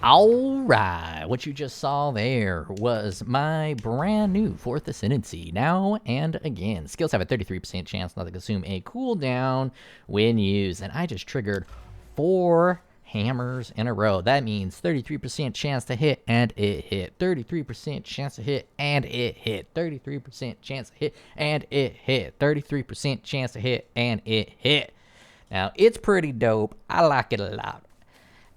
Alright, what you just saw there was my brand new 4th Ascendancy, now and again. Skills have a 33% chance not to consume a cooldown when used, and I just triggered 4 hammers in a row. That means 33% chance to hit, and it hit. 33% chance to hit, and it hit. 33% chance to hit, and it hit. 33% chance to hit, and it hit. Now, it's pretty dope. I like it a lot.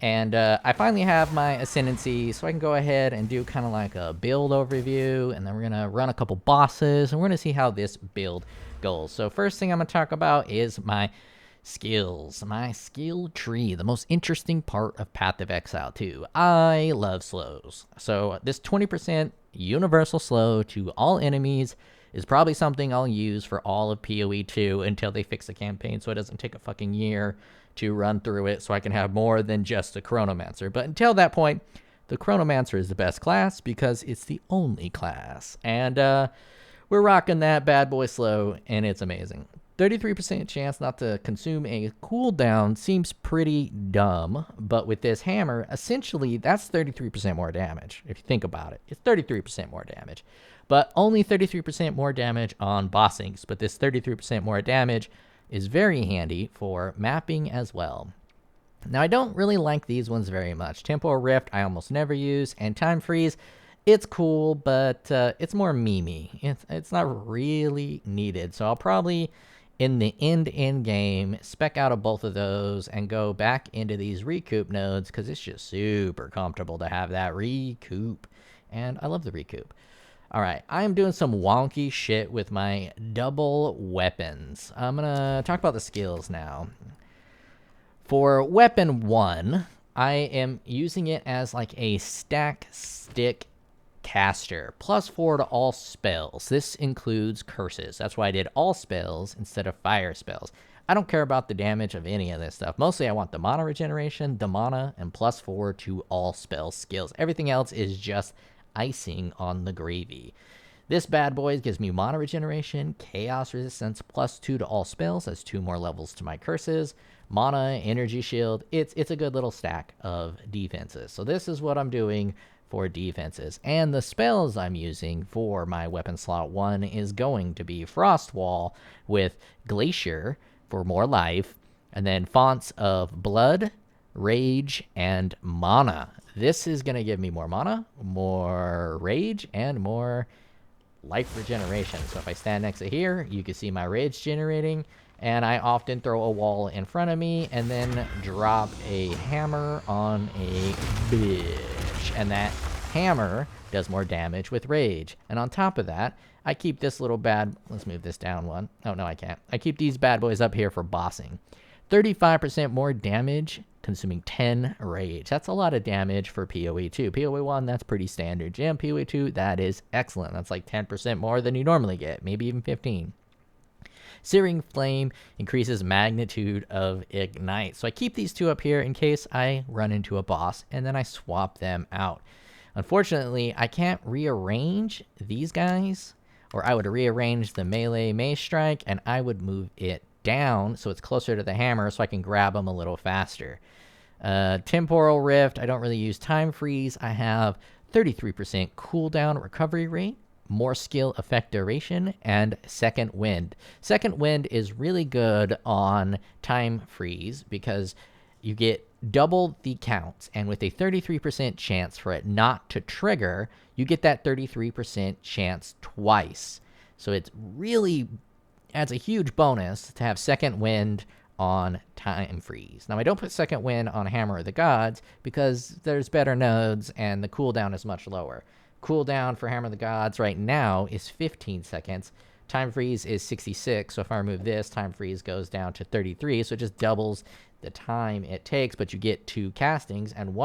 And I finally have my Ascendancy, so I can go ahead and do kind of like a build overview, and then we're going to run a couple bosses, and we're going to see how this build goes. So first thing I'm going to talk about is my skills, my skill tree, the most interesting part of Path of Exile 2. I love slows. So this 20% universal slow to all enemies is probably something I'll use for all of POE 2 until they fix the campaign so it doesn't take a fucking year to run through it so I can have more than just a Chronomancer. But until that point, the Chronomancer is the best class because it's the only class. And we're rocking that bad boy slow, and it's amazing. 33% chance not to consume a cooldown seems pretty dumb, but with this hammer, essentially that's 33% more damage. If you think about it, it's 33% more damage, but only 33% more damage on bossings. But this 33% more damage is very handy for mapping as well. Now, I don't really like these ones very much. Temporal Rift I almost never use, and Time Freeze, it's cool, but it's more memey. It's not really needed, so I'll probably in the end game spec out of both of those and go back into these recoup nodes because it's just super comfortable to have that recoup, and I love the recoup. Alright, I'm doing some wonky shit with my double weapons. I'm gonna talk about the skills now. For weapon 1, I am using it as like a stack stick caster. +4 to all spells. This includes curses. That's why I did all spells instead of fire spells. I don't care about the damage of any of this stuff. Mostly I want the mana regeneration, the mana, and +4 to all spell skills. Everything else is just icing on the gravy. This bad boy gives me mana regeneration, chaos resistance, +2 to all spells. That's 2 more levels to my curses. Mana, energy shield. It's a good little stack of defenses. So this is what I'm doing for defenses. And the spells I'm using for my weapon slot 1 is going to be Frost Wall with Glacier for more life, and then Fonts of Blood, Rage, and Mana. This is going to give me more mana, more rage, and more life regeneration. So if I stand next to here, you can see my rage generating, and I often throw a wall in front of me and then drop a hammer on a bitch. And that hammer does more damage with rage. And on top of that, I keep this little bad... Let's move this down one. Oh, no, I can't. I keep these bad boys up here for bossing. 35% more damage, consuming 10 rage. That's a lot of damage for PoE 2. PoE 1, that's pretty standard. Jam PoE 2, that is excellent. That's like 10% more than you normally get, maybe even 15. Searing Flame increases magnitude of ignite. So I keep these two up here in case I run into a boss, and then I swap them out. Unfortunately, I can't rearrange these guys, or I would rearrange the melee mace strike, and I would move it down so it's closer to the hammer so I can grab them a little faster. Temporal Rift, I don't really use Time Freeze. I have 33% cooldown recovery rate, more skill effect duration, and Second Wind. Second Wind is really good on Time Freeze because you get double the counts, and with a 33% chance for it not to trigger, you get that 33% chance twice. So it's really adds a huge bonus to have Second Wind on Time Freeze. Now, I don't put Second Wind on Hammer of the Gods because there's better nodes and the cooldown is much lower. Cooldown for Hammer of the Gods right now is 15 seconds. Time Freeze is 66, so if I remove this, Time Freeze goes down to 33, so it just doubles the time it takes, but you get 2 castings, and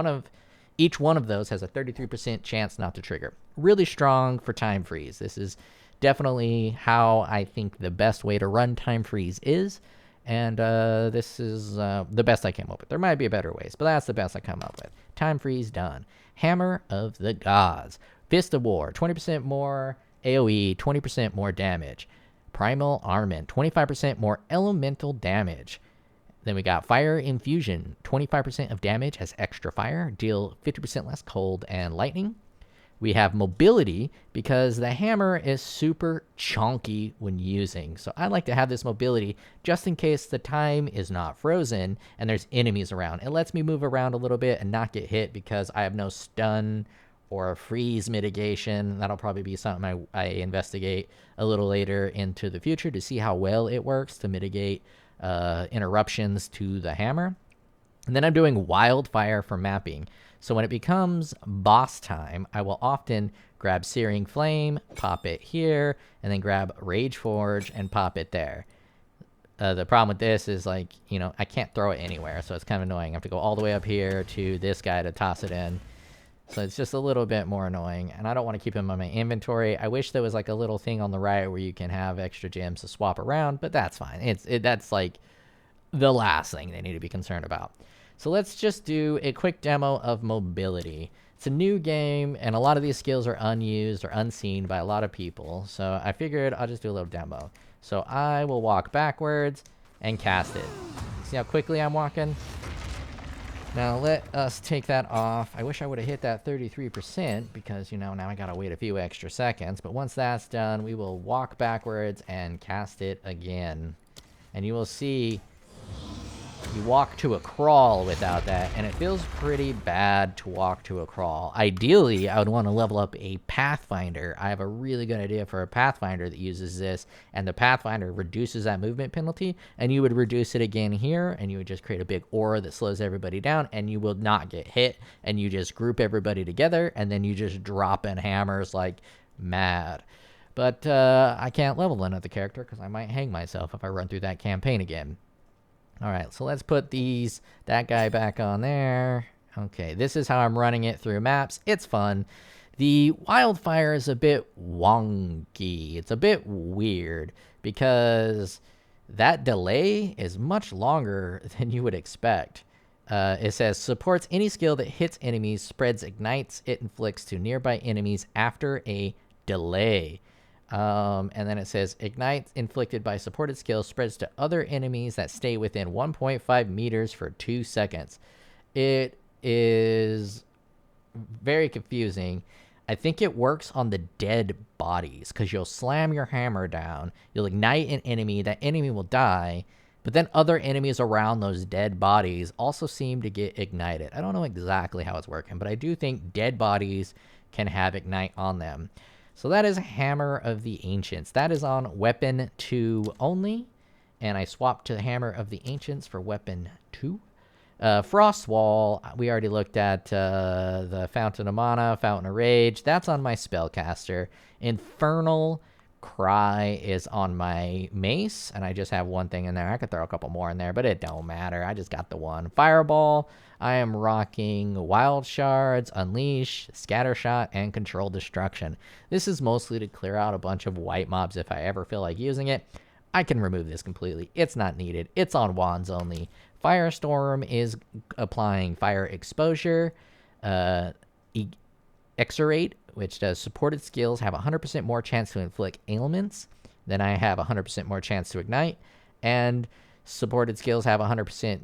each one of those has a 33% chance not to trigger. Really strong for Time Freeze. This is definitely how I think the best way to run Time Freeze is, and this is the best I came up with. There might be better ways, but that's the best I come up with. Time Freeze done. Hammer of the Gods. Fist of War, 20% more AoE, 20% more damage. Primal Armament, 25% more elemental damage. Then we got Fire Infusion. 25% of damage as extra fire. Deal 50% less cold and lightning. We have mobility because the hammer is super chonky when using. So I like to have this mobility just in case the time is not frozen and there's enemies around. It lets me move around a little bit and not get hit because I have no stun or freeze mitigation. That'll probably be something I investigate a little later into the future to see how well it works to mitigate interruptions to the hammer. And then I'm doing wildfire for mapping. So when it becomes boss time, I will often grab Searing Flame, pop it here, and then grab Rage Forge and pop it there. The problem with this is, like, you know, I can't throw it anywhere, so it's kind of annoying. I have to go all the way up here to this guy to toss it in. So it's just a little bit more annoying, and I don't want to keep him in my inventory. I wish there was like a little thing on the right where you can have extra gems to swap around, but that's fine. That's like the last thing they need to be concerned about. So let's just do a quick demo of mobility. It's a new game, and a lot of these skills are unused or unseen by a lot of people. So I figured I'll just do a little demo. So I will walk backwards and cast it. See how quickly I'm walking? Now let us take that off. I wish I would have hit that 33% because, you know, now I gotta wait a few extra seconds. But once that's done, we will walk backwards and cast it again. And you will see you walk to a crawl without that, and it feels pretty bad to walk to a crawl. Ideally, I would want to level up a Pathfinder. I have a really good idea for a Pathfinder that uses this, and the Pathfinder reduces that movement penalty, and you would reduce it again here, and you would just create a big aura that slows everybody down, and you will not get hit, and you just group everybody together, and then you just drop in hammers like mad. But I can't level another character because I might hang myself if I run through that campaign again. Alright, so let's put that guy back on there. Okay, this is how I'm running it through maps. It's fun. The wildfire is a bit wonky. It's a bit weird because that delay is much longer than you would expect. It says, supports any skill that hits enemies, spreads ignites, it inflicts to nearby enemies after a delay. And then it says, ignite inflicted by supported skill spreads to other enemies that stay within 1.5 meters for 2 seconds. It is very confusing. I think it works on the dead bodies because you'll slam your hammer down, you'll ignite an enemy, that enemy will die, but then other enemies around those dead bodies also seem to get ignited. I don't know exactly how it's working, but I do think dead bodies can have ignite on them. So that is Hammer of the Ancients. That is on Weapon 2 only. And I swapped to the Hammer of the Ancients for Weapon 2. Frost Wall, we already looked at the Fountain of Mana, Fountain of Rage. That's on my Spellcaster. Infernal Cry is on my Mace. And I just have one thing in there. I could throw a couple more in there, but it don't matter. I just got the one. Fireball, I am rocking Wild Shards, Unleash, Scattershot, and Control Destruction. This is mostly to clear out a bunch of white mobs if I ever feel like using it. I can remove this completely. It's not needed. It's on wands only. Firestorm is applying fire exposure. Exorate, which does supported skills have 100% more chance to inflict ailments. Then I have 100% more chance to ignite. And supported skills have 100%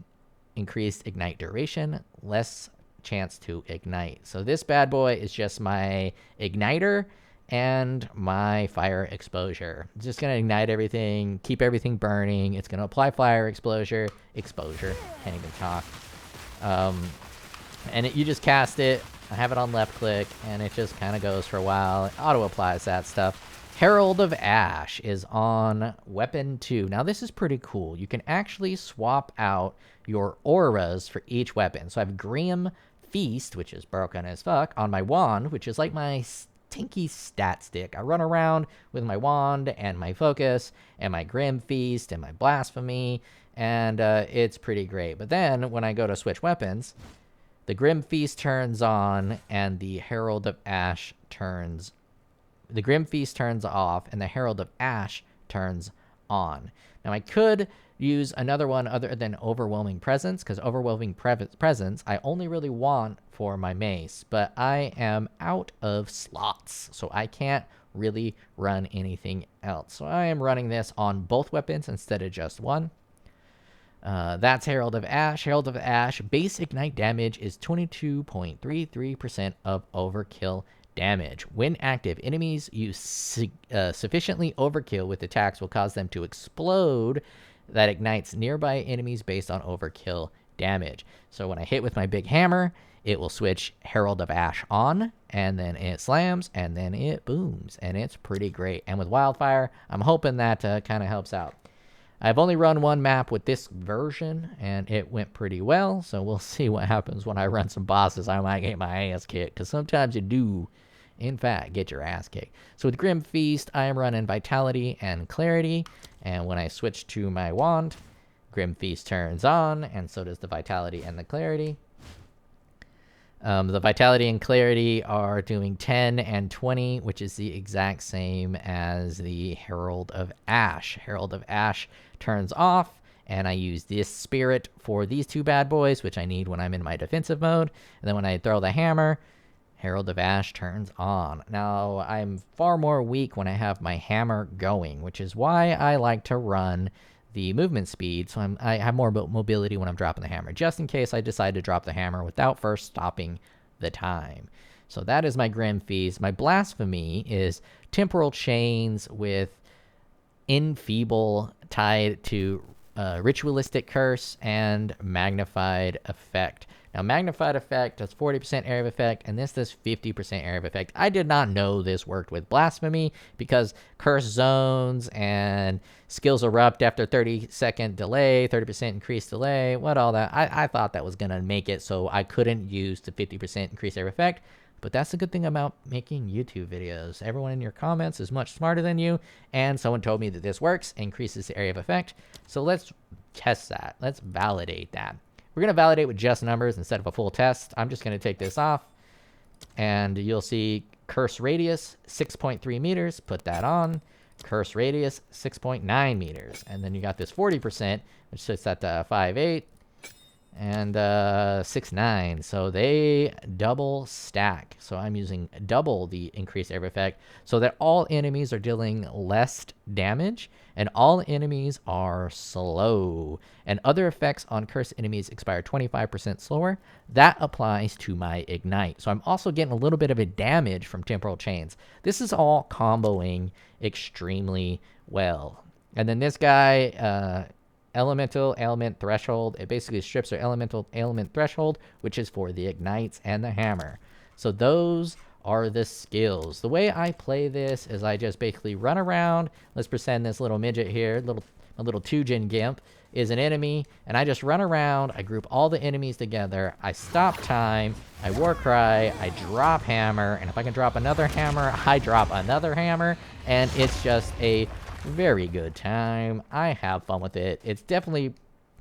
increased ignite duration, less chance to ignite. So this bad boy is just my igniter and my fire exposure. It's just going to ignite everything, keep everything burning. It's going to apply fire exposure. Can't even talk. And you just cast it. I have it on left click, and it just kind of goes for a while. It auto-applies that stuff. Herald of Ash is on Weapon 2. Now, this is pretty cool. You can actually swap out your auras for each weapon. So I have Grim Feast, which is broken as fuck, on my wand, which is like my stinky stat stick. I run around with my wand and my focus and my Grim Feast and my Blasphemy, and it's pretty great. But then when I go to switch weapons, the Grim Feast turns on and the Herald of Ash turns. The Grim Feast turns off and the Herald of Ash turns on. Now I could use another one other than Overwhelming Presence, because Overwhelming Presence I only really want for my mace, but I am out of slots, so I can't really run anything else. So I am running this on both weapons instead of just one. That's Herald of Ash. Herald of Ash base ignite damage is 22.33% of overkill damage. When active, enemies you sufficiently overkill with attacks will cause them to explode. That ignites nearby enemies based on overkill damage. So when I hit with my big hammer, it will switch Herald of Ash on, and then it slams, and then it booms, and it's pretty great. And with Wildfire, I'm hoping that kind of helps out. I've only run one map with this version, and it went pretty well, so we'll see what happens when I run some bosses. I might get my ass kicked, because sometimes you do, in fact, get your ass kicked. So with Grim Feast, I am running Vitality and Clarity, and when I switch to my wand, Grim Feast turns on, and so does the Vitality and the Clarity. The Vitality and Clarity are doing 10 and 20, which is the exact same as the Herald of Ash. Herald of Ash turns off, and I use this Spirit for these two bad boys, which I need when I'm in my defensive mode. And then when I throw the hammer, Herald of Ash turns on. Now, I'm far more weak when I have my hammer going, which is why I like to run the movement speed, so I have more mobility when I'm dropping the hammer, just in case I decide to drop the hammer without first stopping the time. So that is my Grim Feast. My Blasphemy is Temporal Chains with Enfeeble tied to Ritualistic Curse and Magnified Effect. Now, Magnified Effect does 40% area of effect, and this does 50% area of effect. I did not know this worked with Blasphemy, because Curse Zones and Skills Erupt after 30-second delay, 30% increased delay, what all that. I thought that was going to make it so I couldn't use the 50% increased area of effect. But that's the good thing about making YouTube videos. Everyone in your comments is much smarter than you, and someone told me that this works, increases the area of effect. So let's test that. Let's validate that. We're going to validate with just numbers instead of a full test. I'm just going to take this off, and you'll see Curse Radius 6.3 meters. Put that on. Curse Radius 6.9 meters. And then you got this 40%, which sits at 5.8 and 6.9. So they double stack. So I'm using double the increased area effect so that all enemies are dealing less damage and all enemies are slow. And other effects on cursed enemies expire 25% slower. That applies to my Ignite. So I'm also getting a little bit of a damage from Temporal Chains. This is all comboing extremely well. And then this guy, Elemental Element Threshold, it basically strips our Elemental Element Threshold, which is for the Ignites and the Hammer. So those are the skills. The way I play this is I just basically run around. Let's pretend this little midget here, a little 2-gen gimp, is an enemy, and I just run around. I group all the enemies together. I stop time. I war cry. I drop hammer, and if I can drop another hammer, I drop another hammer, and it's just a very good time. I have fun with it. It's definitely,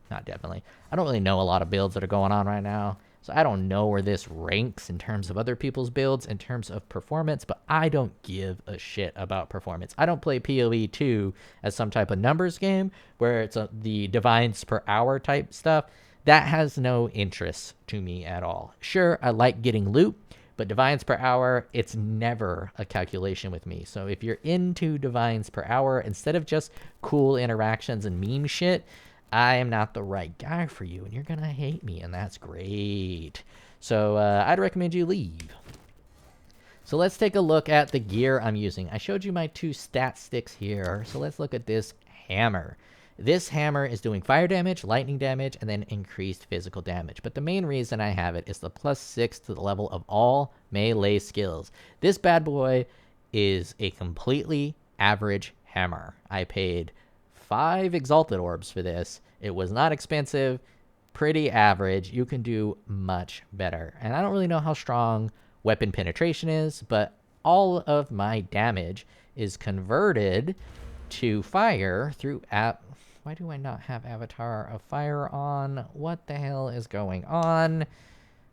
not definitely, I don't really know a lot of builds that are going on right now. So I don't know where this ranks in terms of other people's builds, in terms of performance, but I don't give a shit about performance. I don't play POE 2 as some type of numbers game where it's the divines per hour type stuff. That has no interest to me at all. Sure, I like getting loot, but divines per hour, it's never a calculation with me. So if you're into divines per hour, instead of just cool interactions and meme shit, I am not the right guy for you, and you're going to hate me, and that's great. So I'd recommend you leave. So let's take a look at the gear I'm using. I showed you my 2 stat sticks here, so let's look at this hammer. This hammer is doing fire damage, lightning damage, and then increased physical damage. But the main reason I have it is the +6 to the level of all melee skills. This bad boy is a completely average hammer. I paid 5 Exalted Orbs for this. It was not expensive, pretty average. You can do much better. And I don't really know how strong weapon penetration is, but all of my damage is converted to fire through Why do I not have Avatar of Fire on? What the hell is going on?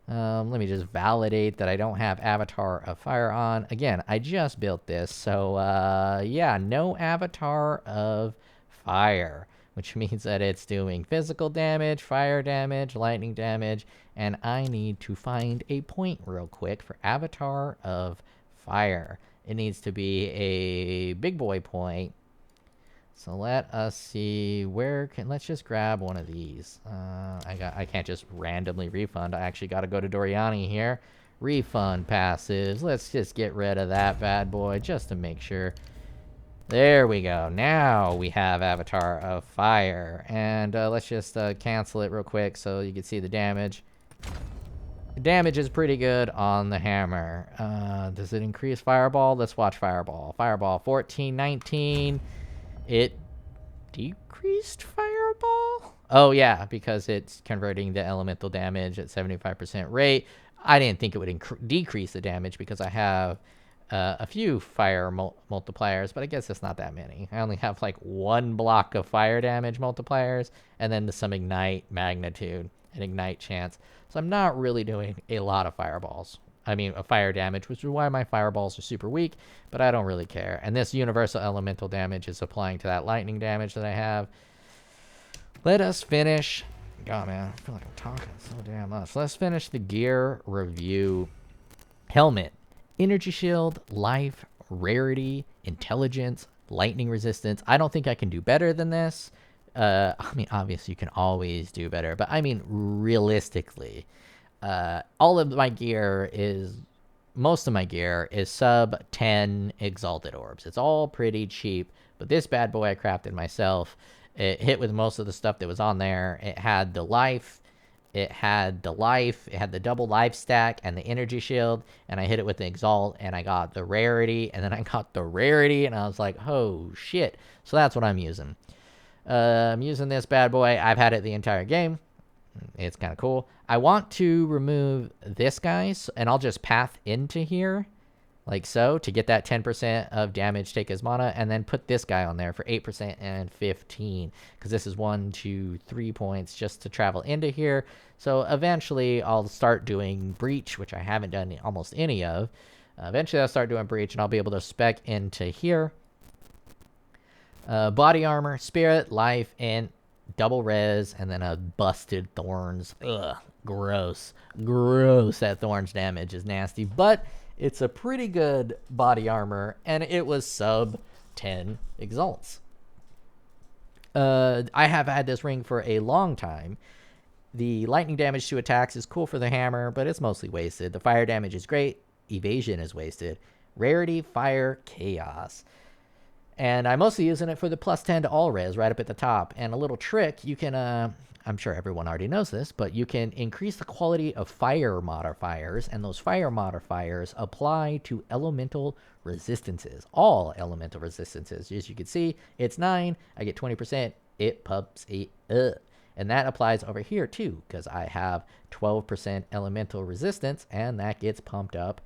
Let me just validate that I don't have Avatar of Fire on. Again, I just built this, so yeah, no Avatar of Fire, which means that it's doing physical damage, fire damage, lightning damage, and I need to find a point real quick for Avatar of Fire. It needs to be a big boy point. So let us see where can, let's just grab one of these. I can't just randomly refund. I actually got to go to Doriani here. Refund passives. Let's just get rid of that bad boy just to make sure. There we go. Now we have Avatar of Fire. And let's just cancel it real quick so you can see the damage. The damage is pretty good on the hammer. Does it increase Fireball? Let's watch Fireball. Fireball 14, 19. It decreased Fireball? Oh, yeah, because it's converting the elemental damage at 75% rate. I didn't think it would decrease the damage because I have a few fire multipliers, but I guess it's not that many. I only have like one block of fire damage multipliers and then some ignite magnitude and ignite chance. So I'm not really doing a lot of fireballs. I mean, fire damage, which is why my fireballs are super weak, but I don't really care. And this universal elemental damage is applying to that lightning damage that I have. Let us finish. God, man, I feel like I'm talking so damn much. Let's finish the gear review. Helmet, energy shield, life, rarity, intelligence, lightning resistance. I don't think I can do better than this. I mean, obviously you can always do better, but I mean, realistically, all of my gear is, most of my gear is sub 10 exalted orbs. It's all pretty cheap, but this bad boy I crafted myself. It hit with most of the stuff that was on there. It had the life, it had the double life stack and the energy shield, and I hit it with the exalt, and I got the rarity, and then I got the rarity, and I was like, oh shit. So that's what I'm using. I'm using this bad boy. I've had it the entire game. It's kind of cool. I want to remove this guy, and I'll just path into here, like so, to get that 10% of damage take as mana, and then put this guy on there for 8% and 15, because this is 1, 2, 3 points just to travel into here. So eventually I'll start doing Breach, which I haven't done almost any of. Eventually I'll start doing Breach, and I'll be able to spec into here. Body armor, spirit, life, and double res, and then a busted thorns. Ugh, gross. Gross. That thorns damage is nasty, but it's a pretty good body armor, and it was sub 10 exalts. I have had this ring for a long time. The lightning damage to attacks is cool for the hammer, but it's mostly wasted. The fire damage is great. Evasion is wasted. Rarity, fire, chaos. And I'm mostly using it for the plus 10 to all res right up at the top. And a little trick, you can, I'm sure everyone already knows this, but you can increase the quality of fire modifiers. And those fire modifiers apply to elemental resistances. All elemental resistances. As you can see, it's 9. I get 20%. It pumps it up. And that applies over here too, because I have 12% elemental resistance, and that gets pumped up.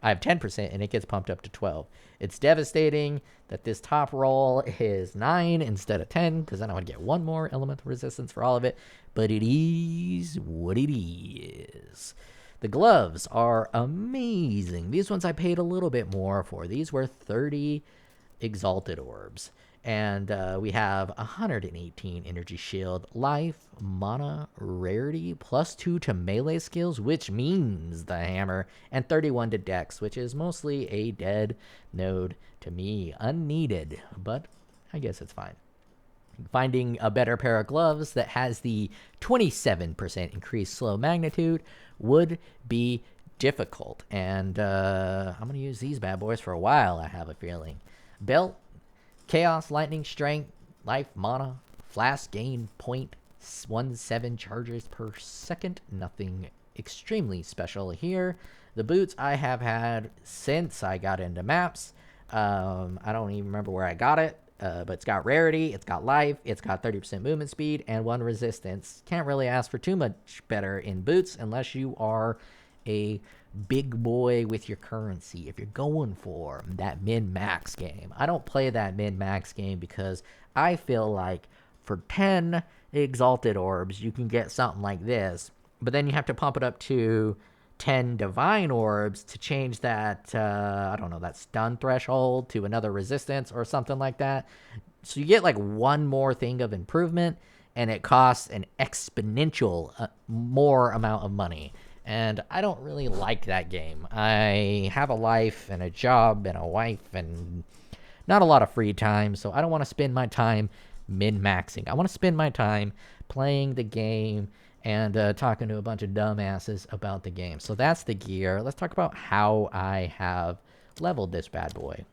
I have 10% and it gets pumped up to 12. It's devastating that this top roll is 9 instead of 10, because then I would get 1 more elemental resistance for all of it. But it is what it is. The gloves are amazing. These ones I paid a little bit more for. These were 30 exalted orbs. And we have 118 energy shield, life, mana, rarity, plus 2 to melee skills, which means the hammer, and 31 to dex, which is mostly a dead node to me, unneeded, but I guess it's fine. Finding a better pair of gloves that has the 27% increased slow magnitude would be difficult, and I'm going to use these bad boys for a while, I have a feeling. Belt. Chaos, lightning, strength, life, mana, flask gain 0.17 charges per second. Nothing extremely special here. The boots I have had since I got into maps. I don't even remember where I got it, but it's got rarity, it's got life, it's got 30% movement speed, and 1 resistance. Can't really ask for too much better in boots unless you are a big boy with your currency. If you're going for that min-max game, I don't play that min-max game because I feel like for 10 exalted orbs you can get something like this, but then you have to pump it up to 10 divine orbs to change that I don't know, that stun threshold to another resistance or something like that. So you get like 1 more thing of improvement, and it costs an exponential more amount of money. And I don't really like that game. I have a life and a job and a wife and not a lot of free time, so I don't want to spend my time min-maxing. I want to spend my time playing the game and talking to a bunch of dumbasses about the game. So that's the gear. Let's talk about how I have leveled this bad boy.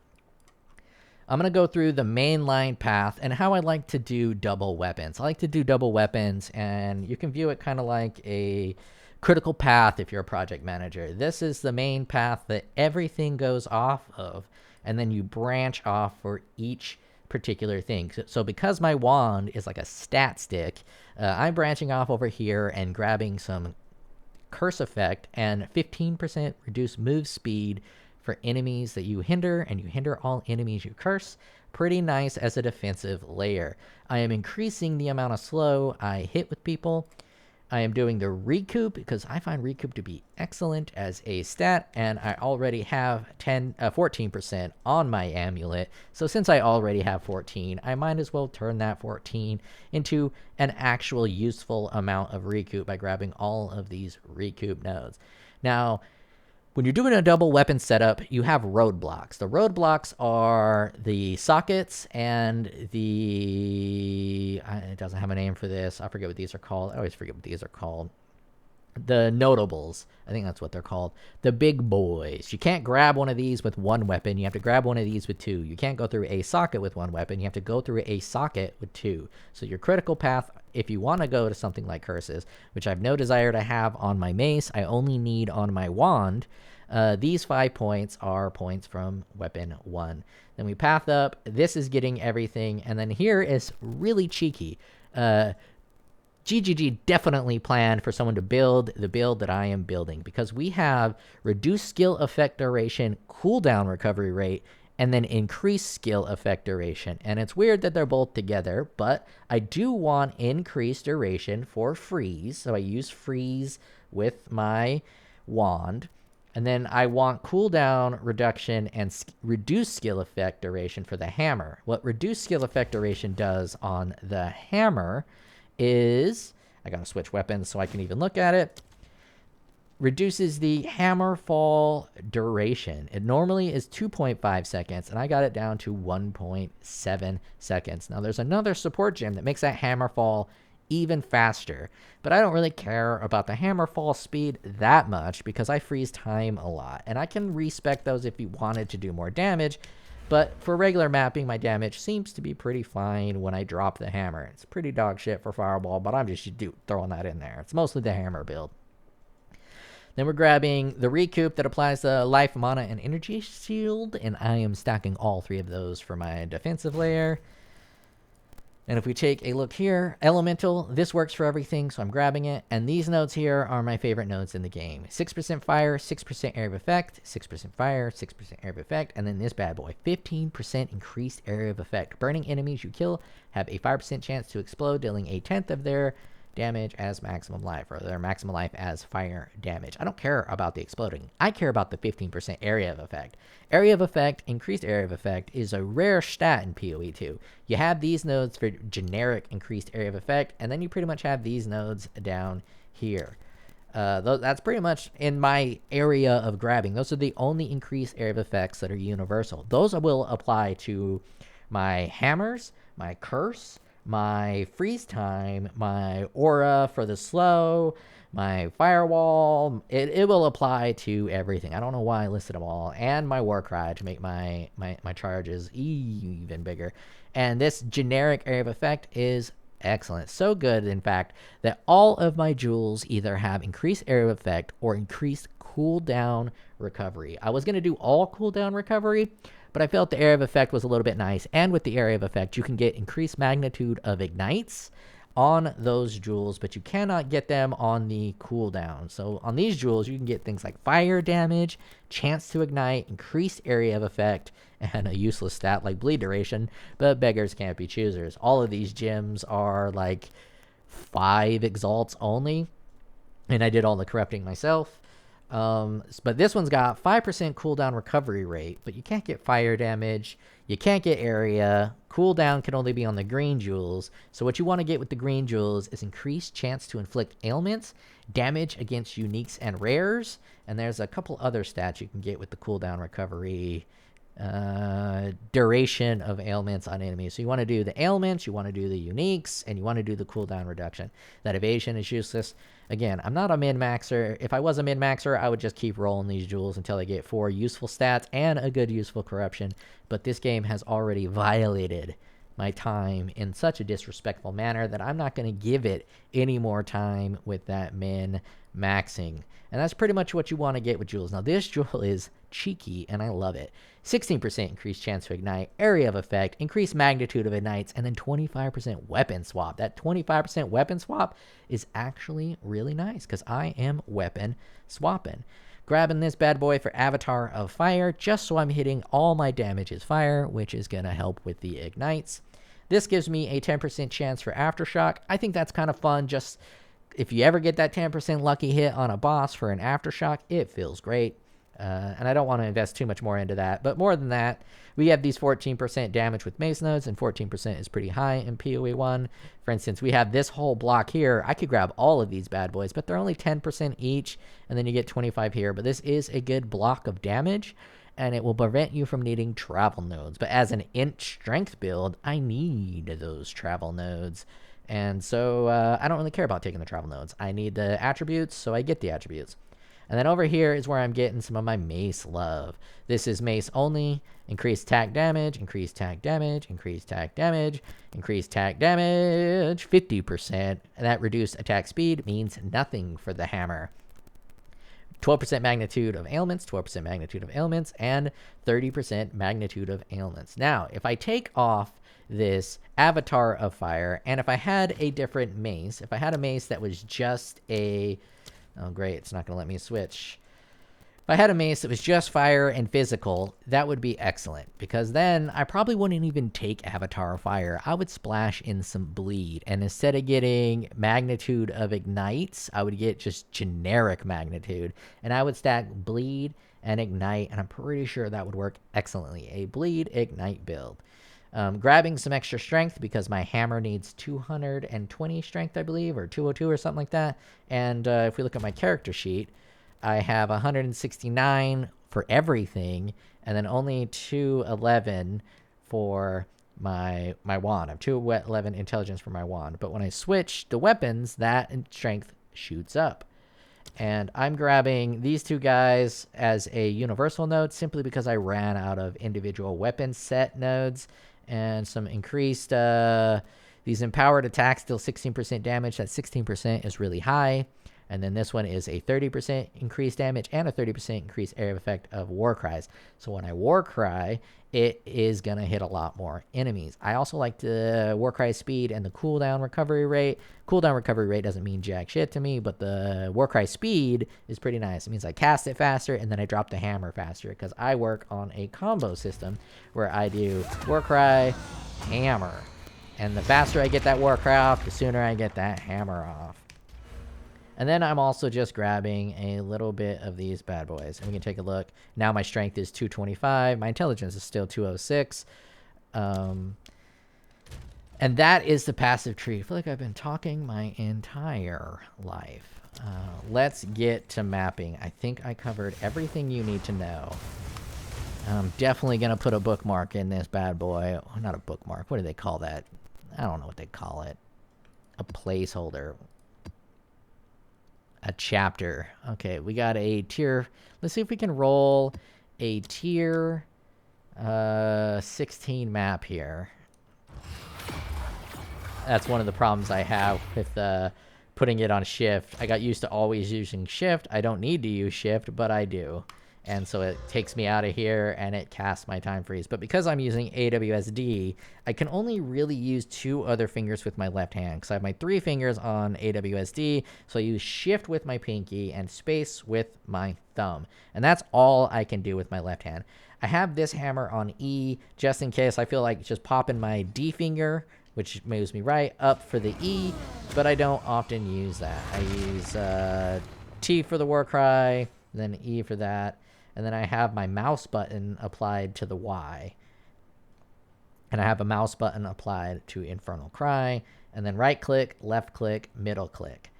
I'm going to go through the mainline path and how I like to do double weapons. I like to do double weapons, and you can view it kind of like a critical path if you're a project manager. This is the main path that everything goes off of, and then you branch off for each particular thing. So because my wand is like a stat stick, I'm branching off over here and grabbing some curse effect and 15% reduce move speed for enemies that you hinder, and you hinder all enemies you curse. Pretty nice as a defensive layer. I am increasing the amount of slow I hit with people. I am doing the recoup because I find recoup to be excellent as a stat, and I already have 14% on my amulet. So since I already have 14, I might as well turn that 14 into an actual useful amount of recoup by grabbing all of these recoup nodes. Now, when you're doing a double weapon setup, you have roadblocks. The roadblocks are the sockets and the... it doesn't have a name for this. I forget what these are called. I always forget what these are called. The notables. I think that's what they're called. The big boys. You can't grab one of these with one weapon. You have to grab one of these with two. You can't go through a socket with one weapon. You have to go through a socket with two. So your critical path, if you want to go to something like curses, which I have no desire to have on my mace, I only need on my wand. These 5 points are points from weapon 1. Then we path up. This is getting everything. And then here is really cheeky. GGG definitely planned for someone to build the build that I am building, because we have reduced skill effect duration, cooldown recovery rate, and then increased skill effect duration. And it's weird that they're both together, but I do want increased duration for freeze. So I use freeze with my wand. And then I want cooldown reduction and reduced skill effect duration for the hammer. What reduced skill effect duration does on the hammer is, I gotta switch weapons so I can even look at it, reduces the hammer fall duration. It normally is 2.5 seconds, and I got it down to 1.7 seconds. Now there's another support gem that makes that hammer fall even faster, but I don't really care about the hammer fall speed that much because I freeze time a lot, and I can respec those if you wanted to do more damage. But for regular mapping, my damage seems to be pretty fine when I drop the hammer. It's pretty dog shit for fireball, but I'm just throwing that in there. It's mostly the hammer build. Then we're grabbing the recoup that applies the life, mana, and energy shield, and I am stacking all 3 of those for my defensive layer. And if we take a look here, elemental, this works for everything, so I'm grabbing it. And these nodes here are my favorite nodes in the game. 6% fire, 6% area of effect, 6% fire, 6% area of effect, and then this bad boy, 15% increased area of effect. Burning enemies you kill have a 5% chance to explode, dealing a 10th of their damage as maximum life, or their maximum life as fire damage. I don't care about the exploding. I care about the 15% area of effect. Area of effect, increased area of effect, is a rare stat in PoE 2. You have these nodes for generic increased area of effect, and then you pretty much have these nodes down here. That's pretty much in my area of grabbing. Those are the only increased area of effects that are universal. Those will apply to my hammers, my curse, my freeze time, my aura for the slow, my firewall. It will apply to everything. I don't know why I listed them all. And my war cry to make my charges even bigger. And this generic area of effect is excellent. So good, in fact, that all of my jewels either have increased area of effect or increased cooldown recovery. I was going to do all cooldown recovery, but I felt the area of effect was a little bit nice. And with the area of effect, you can get increased magnitude of ignites on those jewels, but you cannot get them on the cooldown. So on these jewels, you can get things like fire damage, chance to ignite, increased area of effect, and a useless stat like bleed duration, but beggars can't be choosers. All of these gems are like 5 exalts only, and I did all the corrupting myself. But this one's got 5% cooldown recovery rate, but you can't get fire damage, you can't get area, cooldown can only be on the green jewels. So what you want to get with the green jewels is increased chance to inflict ailments, damage against uniques and rares, and there's a couple other stats you can get with the cooldown recovery. duration of ailments on enemies. So you want to do the ailments, you want to do the uniques, and you want to do the cooldown reduction. That evasion is useless. Again, I'm not a min-maxer. If I was a min-maxer, I would just keep rolling these jewels until I get 4 useful stats and a good useful corruption. But this game has already violated my time in such a disrespectful manner that I'm not going to give it any more time with that min-maxing. And that's pretty much what you want to get with jewels. Now, this jewel is cheeky, and I love it. 16% increased chance to ignite, area of effect, increased magnitude of ignites, and then 25% weapon swap. That 25% weapon swap is actually really nice because I am weapon swapping. Grabbing this bad boy for Avatar of Fire, just so I'm hitting all my damage is fire, which is going to help with the ignites. This gives me a 10% chance for Aftershock. I think that's kind of fun. Just if you ever get that 10% lucky hit on a boss for an Aftershock, it feels great. And I don't want to invest too much more into that. But more than that, we have these 14% damage with mace nodes, and 14% is pretty high in POE 1. For instance, we have this whole block here. I could grab all of these bad boys, but they're only 10% each, and then you get 25 here. But this is a good block of damage, and it will prevent you from needing travel nodes. But as an int strength build, I need those travel nodes. And so I don't really care about taking the travel nodes. I need the attributes, so I get the attributes. And then over here is where I'm getting some of my mace love. This is mace only. Increased attack damage, increased attack damage, increased attack damage, increased attack damage, 50%. And that reduced attack speed means nothing for the hammer. 12% magnitude of ailments, 12% magnitude of ailments, and 30% magnitude of ailments. Now, if I take off this Avatar of Fire, and if I had a different mace, if I had a mace that was just a... Oh, great. It's not going to let me switch. If I had a mace that was just fire and physical, that would be excellent. Because then I probably wouldn't even take Avatar of Fire. I would splash in some bleed. And instead of getting magnitude of ignites, I would get just generic magnitude. And I would stack bleed and ignite. And I'm pretty sure that would work excellently. A bleed ignite build. Grabbing some extra strength because my hammer needs 220 strength, I believe, or 202 or something like that. And if we look at my character sheet, I have 169 for everything, and then only 211 for my wand. I have 211 intelligence for my wand. But when I switch the weapons, that strength shoots up. And I'm grabbing these two guys as a universal node simply because I ran out of individual weapon set nodes. And some increased, these empowered attacks deal 16% damage. That 16% is really high. And then this one is a 30% increased damage and a 30% increased area of effect of war cries. So when I war cry, it is going to hit a lot more enemies. I also like the war cry speed and the cooldown recovery rate. Cooldown recovery rate doesn't mean jack shit to me, but the war cry speed is pretty nice. It means I cast it faster and then I drop the hammer faster because I work on a combo system where I do war cry, hammer. And the faster I get that war cry off, the sooner I get that hammer off. And then I'm also just grabbing a little bit of these bad boys. And we can take a look. Now my strength is 225. My intelligence is still 206. And that is the passive tree. I feel like I've been talking my entire life. Let's get to mapping. I think I covered everything you need to know. I'm definitely going to put a bookmark in this bad boy. Oh, not a bookmark. What do they call that? I don't know what they call it. A placeholder. A chapter. Okay, we got a tier. Let's see if we can roll a tier 16 map here. That's one of the problems I have with putting it on shift. I got used to always using shift. I don't need to use shift, but I do. And so it takes me out of here and it casts my time freeze. But because I'm using AWSD, I can only really use 2 other fingers with my left hand. Because I have my 3 fingers on AWSD. So I use shift with my pinky and space with my thumb. And that's all I can do with my left hand. I have this hammer on E just in case I feel like just popping my D finger, which moves me right up for the E. But I don't often use that. I use T for the war cry, then E for that. And then I have my mouse button applied to the Y. And I have a mouse button applied to Infernal Cry. And then right click, left click, middle click.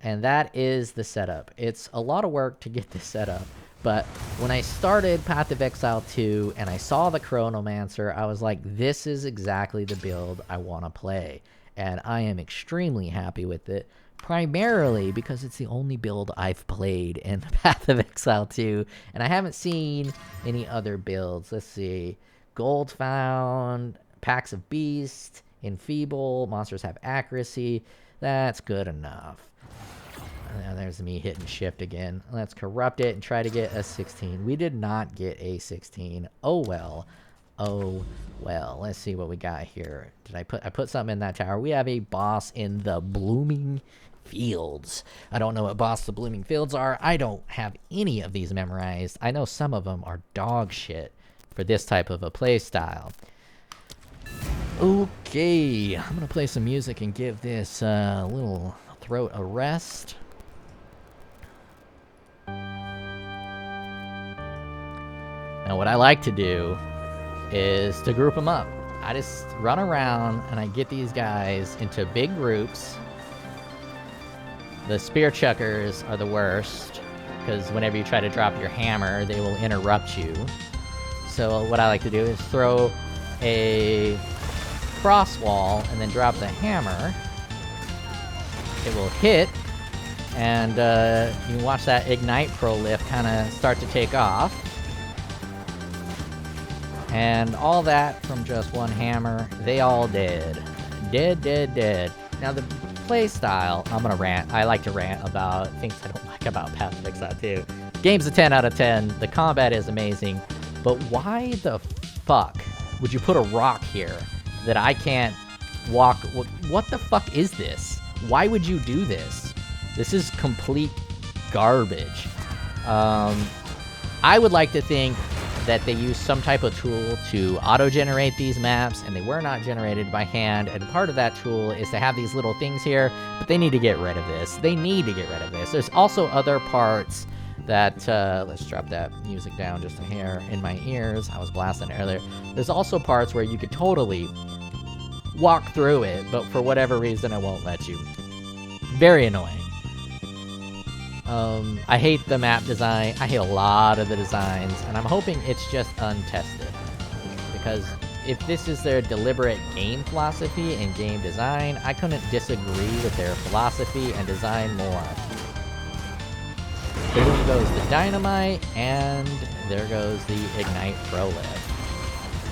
And that is the setup. It's a lot of work to get this set up. But when I started Path of Exile 2 and I saw the Chronomancer, I was like, this is exactly the build I want to play. And I am extremely happy with it, primarily because it's the only build I've played in Path of Exile 2. And I haven't seen any other builds. Let's see. Gold found, Packs of Beast, Enfeeble, monsters have accuracy. That's good enough. There's me hitting shift again. Let's corrupt it and try to get a 16. We did not get a 16. Oh well. Oh well. Let's see what we got here. I put something in that tower. We have a boss in the Blooming Fields. I don't know what boss the Blooming Fields are. I don't have any of these memorized. I know some of them are dog shit for this type of a play style. Okay, I'm gonna play some music and give this little throat a rest. Now what I like to do is to group them up. I just run around and I get these guys into big groups. The spear chuckers are the worst, because whenever you try to drop your hammer, they will interrupt you. So what I like to do is throw a cross wall and then drop the hammer. It will hit, and you can watch that Ignite Pro Lift kind of start to take off. And all that from just one hammer. They all dead. Dead. Now the play style, I'm gonna rant. I like to rant about things I don't like about Path of Exile 2. Game's a 10 out of 10. The combat is amazing. But why the fuck would you put a rock here that I can't walk? What the fuck is this? Why would you do this? This is complete garbage. I would like to think that they use some type of tool to auto-generate these maps, and they were not generated by hand, and part of that tool is to have these little things here, but they need to get rid of this. They need to get rid of this. There's also other parts that, let's drop that music down just a hair in my ears. I was blasting it earlier. There's also parts where you could totally walk through it, but for whatever reason, it won't let you. Very annoying. I hate the map design. I hate a lot of the designs, and I'm hoping it's just untested. Because if this is their deliberate game philosophy and game design, I couldn't disagree with their philosophy and design more. There goes the dynamite, and there goes the Ignite Pro Lift.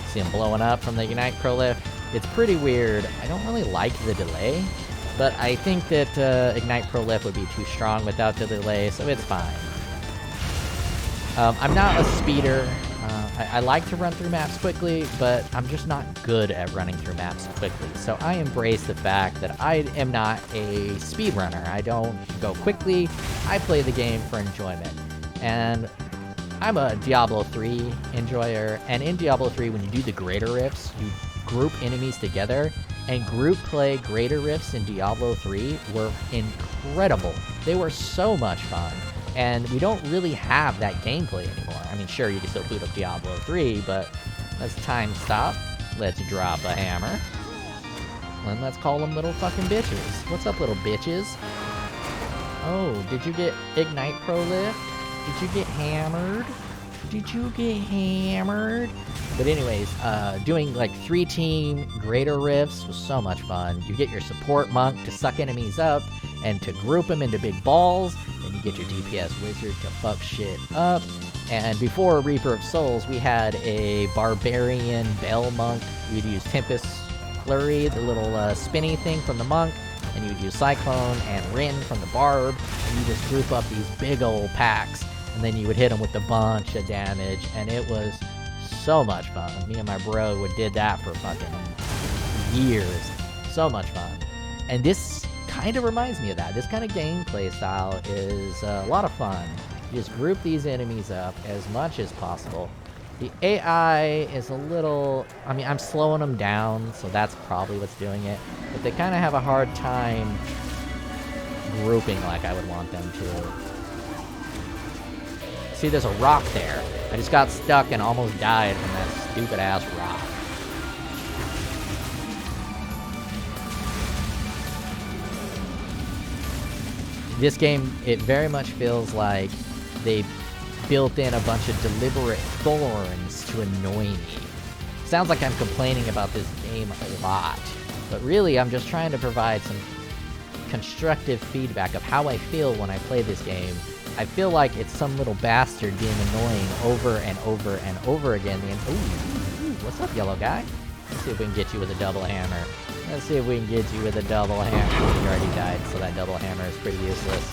See him blowing up from the Ignite Pro Lift? It's pretty weird. I don't really like the delay. But I think that Ignite Pro Lift would be too strong without the delay, so it's fine. I'm not a speeder. I like to run through maps quickly, but I'm just not good at running through maps quickly. So I embrace the fact that I am not a speedrunner. I don't go quickly. I play the game for enjoyment. And I'm a Diablo 3 enjoyer, and in Diablo 3, when you do the greater rifts, you group enemies together. And group play greater rifts in Diablo 3 were incredible. They were so much fun. And we don't really have that gameplay anymore. I mean, sure, you can still boot up Diablo 3, but let's time stop. Let's drop a hammer. And let's call them little fucking bitches. What's up, little bitches? Oh, did you get Ignite Pro Lift? Did you get hammered? Did you get hammered? But anyways, doing like 3-team greater rifts was so much fun. You get your support monk to suck enemies up and to group them into big balls. Then you get your DPS wizard to fuck shit up. And before Reaper of Souls, we had a barbarian bell monk. You'd use Tempest Flurry, the little spinny thing from the monk. And you would use Cyclone and Rin from the barb. And you just group up these big old packs. And then you would hit them with a bunch of damage. And it was so much fun. Me and my bro did that for fucking years. So much fun. And this kind of reminds me of that. This kind of gameplay style is a lot of fun. You just group these enemies up as much as possible. The AI is a little... I mean, I'm slowing them down, so that's probably what's doing it. But they kind of have a hard time grouping like I would want them to. See, there's a rock there. I just got stuck and almost died from that stupid-ass rock. This game, it very much feels like they built in a bunch of deliberate thorns to annoy me. Sounds like I'm complaining about this game a lot, but really I'm just trying to provide some constructive feedback of how I feel when I play this game. I feel like it's some little bastard being annoying over and over and over again. Ooh, what's up, yellow guy? Let's see if we can get you with a double hammer. Let's see if we can get you with a double hammer. You already died, so that double hammer is pretty useless.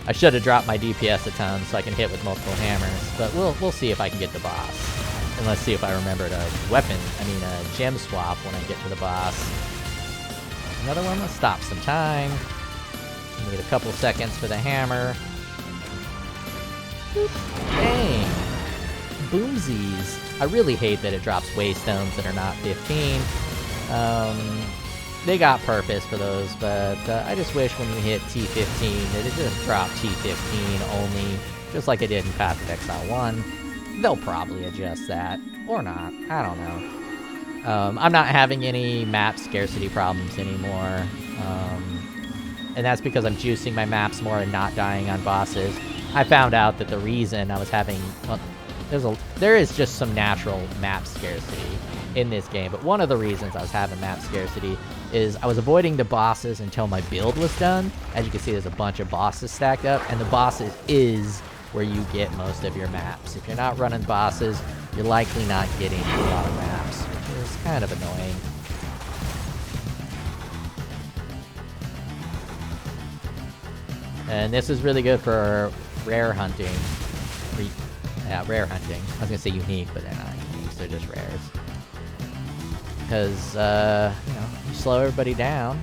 I should have dropped my DPS a ton so I can hit with multiple hammers, but we'll see if I can get the boss. And let's see if I remember to gem swap when I get to the boss. Another one, let's stop some time. Need a couple seconds for the hammer. Dang. Boomsies. I really hate that it drops waystones that are not 15. They got purpose for those, but I just wish when you hit T15 that it just dropped T15 only, just like it did in Path of Exile 1. They'll probably adjust that, or not, I don't know. I'm not having any map scarcity problems anymore, and that's because I'm juicing my maps more and not dying on bosses. I found out that the reason I was having, well, there is just some natural map scarcity in this game, but one of the reasons I was having map scarcity is I was avoiding the bosses until my build was done. As you can see, there's a bunch of bosses stacked up, and the bosses is where you get most of your maps. If you're not running bosses, you're likely not getting a lot of maps, which is kind of annoying. And this is really good for rare hunting. Yeah, rare hunting. I was gonna say unique, but they're not unique, they're just rares. Because, you slow everybody down.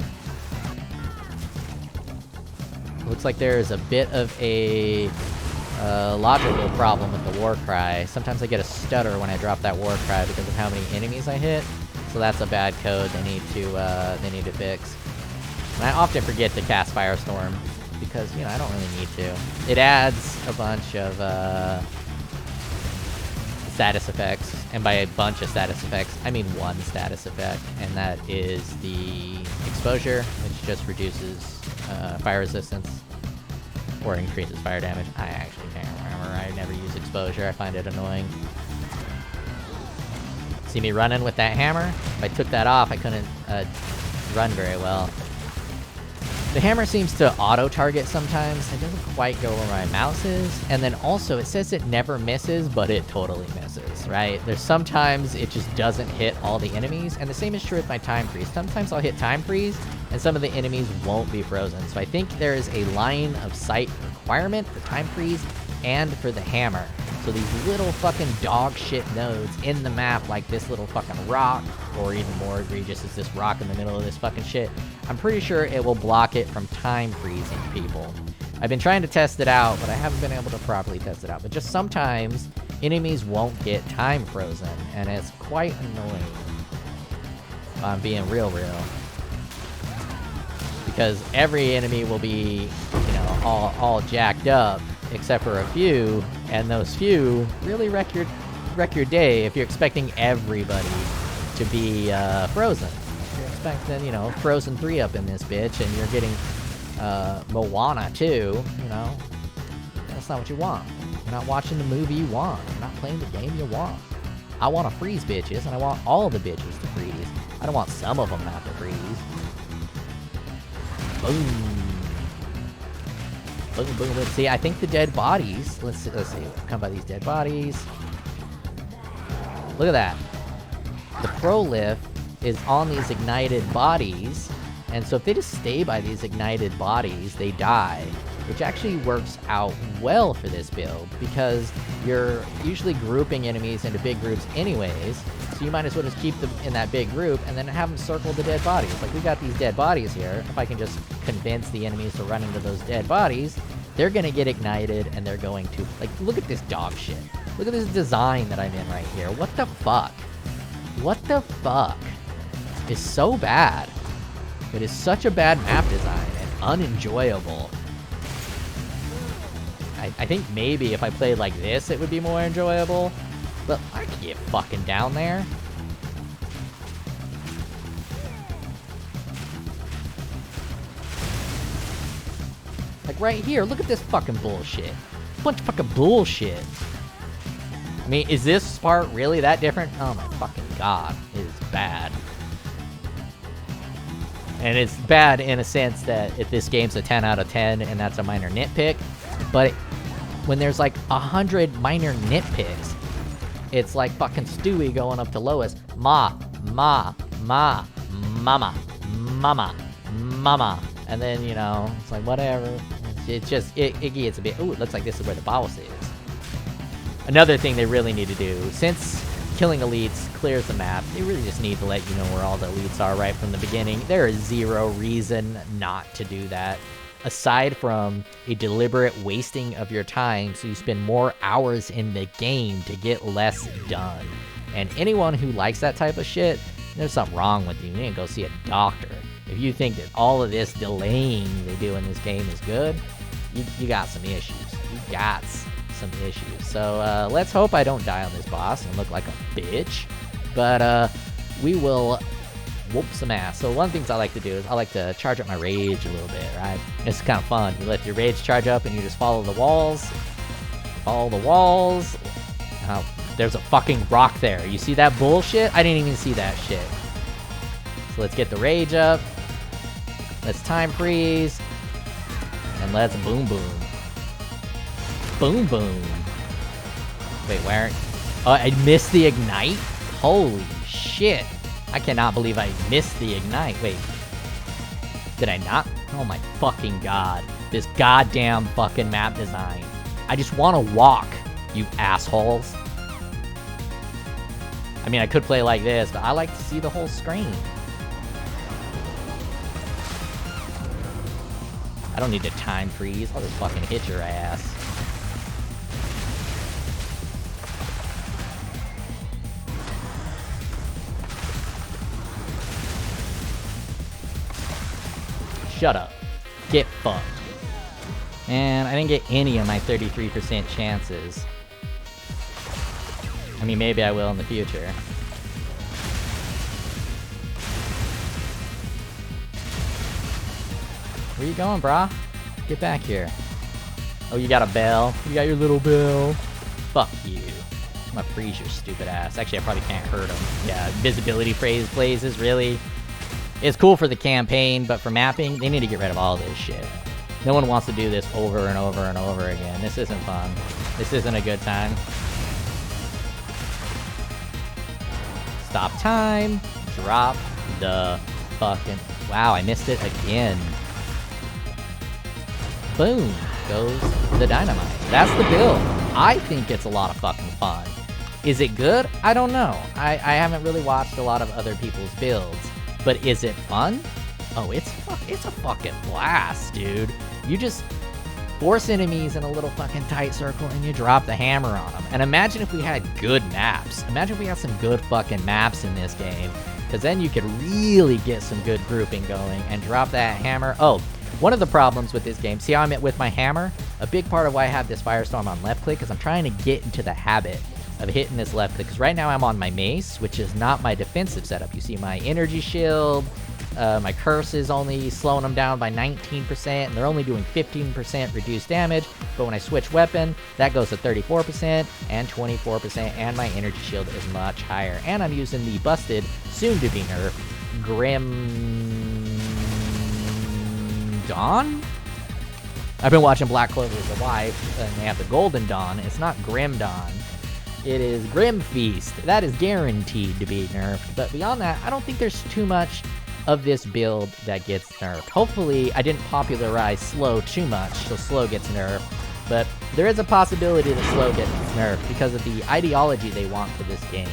Looks like there is a bit of a logical problem with the war cry. Sometimes I get a stutter when I drop that war cry because of how many enemies I hit. So that's a bad code they need to fix. And I often forget to cast Firestorm because, I don't really need to. It adds a bunch of status effects, and by a bunch of status effects, I mean one status effect, and that is the exposure, which just reduces fire resistance, or increases fire damage. I actually can't remember. I never use exposure. I find it annoying. See me running with that hammer? If I took that off, I couldn't run very well. The hammer seems to auto-target sometimes. It doesn't quite go where my mouse is. And then also, it says it never misses, but it totally misses, right? There's sometimes it just doesn't hit all the enemies, and the same is true with my time freeze. Sometimes I'll hit time freeze, and some of the enemies won't be frozen. So I think there is a line of sight requirement for time freeze and for the hammer. So these little fucking dog shit nodes in the map, like this little fucking rock, or even more egregious is this rock in the middle of this fucking shit, I'm pretty sure it will block it from time freezing people. I've been trying to test it out, but I haven't been able to properly test it out. But just sometimes, enemies won't get time frozen, and it's quite annoying. I'm being real. Because every enemy will be, all jacked up, except for a few, and those few really wreck your day if you're expecting everybody to be frozen. If you're expecting, Frozen 3 up in this bitch, and you're getting Moana too, that's not what you want. You're not watching the movie you want. You're not playing the game you want. I want to freeze bitches, and I want all the bitches to freeze. I don't want some of them not to freeze. Boom. Boom, boom, boom. See, I think the dead bodies... Let's see. Come by these dead bodies. Look at that. The prolif is on these ignited bodies, and so if they just stay by these ignited bodies, they die. Which actually works out well for this build, because you're usually grouping enemies into big groups anyways, so you might as well just keep them in that big group and then have them circle the dead bodies. Like, we got these dead bodies here. If I can just convince the enemies to run into those dead bodies, they're gonna get ignited, and they're going to... Like, look at this dog shit. Look at this design that I'm in right here. What the fuck? What the fuck? It's so bad. It is such a bad map design and unenjoyable. I think maybe if I played like this, it would be more enjoyable. But I can get fucking down there. Like right here, look at this fucking bullshit. bunch of fucking bullshit. I mean, is this part really that different? Oh my fucking god, it is bad. And it's bad in a sense that if this game's a 10 out of 10 and that's a minor nitpick, but when there's like 100 minor nitpicks, it's like fucking Stewie going up to Lois, mama, mama, and then, you know, it's like whatever. It gets a bit. Ooh, it looks like this is where the boss is. Another thing they really need to do, since killing elites clears the map, they really just need to let you know where all the elites are right from the beginning. There is zero reason not to do that, aside from a deliberate wasting of your time so you spend more hours in the game to get less done. And anyone who likes that type of shit, there's something wrong with you. You need to go see a doctor. If you think that all of this delaying they do in this game is good, you got some issues. You got some issues. So let's hope I don't die on this boss and look like a bitch. But we will whoop some ass. So one of the things I like to do is I like to charge up my rage a little bit, right? It's kind of fun. You let your rage charge up and you just follow the walls. Follow the walls. Oh, there's a fucking rock there. You see that bullshit? I didn't even see that shit. So let's get the rage up. Let's time freeze. And let's boom boom. Boom boom. Wait, where? Oh, I missed the ignite? Holy shit. I cannot believe I missed the ignite. Wait. Did I not? Oh my fucking god. This goddamn fucking map design. I just want to walk, you assholes. I mean, I could play like this, but I like to see the whole screen. I don't need to time freeze. I'll just fucking hit your ass. Shut up. Get fucked. And I didn't get any of my 33% chances. I mean, maybe I will in the future. Where you going, brah? Get back here. Oh, you got a bell? You got your little bell? Fuck you. I'm gonna freeze your stupid ass. Actually, I probably can't hurt him. Yeah, visibility blazes, really? It's cool for the campaign, but for mapping, they need to get rid of all this shit. No one wants to do this over and over and over again. This isn't fun. This isn't a good time. Stop time. Drop the fucking... Wow, I missed it again. Boom. Goes the dynamite. That's the build. I think it's a lot of fucking fun. Is it good? I don't know. I haven't really watched a lot of other people's builds. But is it fun? Oh, it's a fucking blast, dude. You just force enemies in a little fucking tight circle and you drop the hammer on them. And imagine if we had good maps. Imagine if we had some good fucking maps in this game. Because then you could really get some good grouping going and drop that hammer. Oh, one of the problems with this game, see how I'm with my hammer? A big part of why I have this Firestorm on left click is I'm trying to get into the habit of hitting this left click. Because right now I'm on my mace, which is not my defensive setup. You see my energy shield, my curse is only slowing them down by 19%, and they're only doing 15% reduced damage. But when I switch weapon, that goes to 34% and 24%, and my energy shield is much higher. And I'm using the busted, soon-to-be nerfed, Grim Dawn? I've been watching Black Clover's wife, and they have the Golden Dawn. It's not Grim Dawn. It is Grim Feast. That is guaranteed to be nerfed. But beyond that, I don't think there's too much of this build that gets nerfed. Hopefully, I didn't popularize slow too much, so slow gets nerfed. But there is a possibility that slow gets nerfed because of the ideology they want for this game.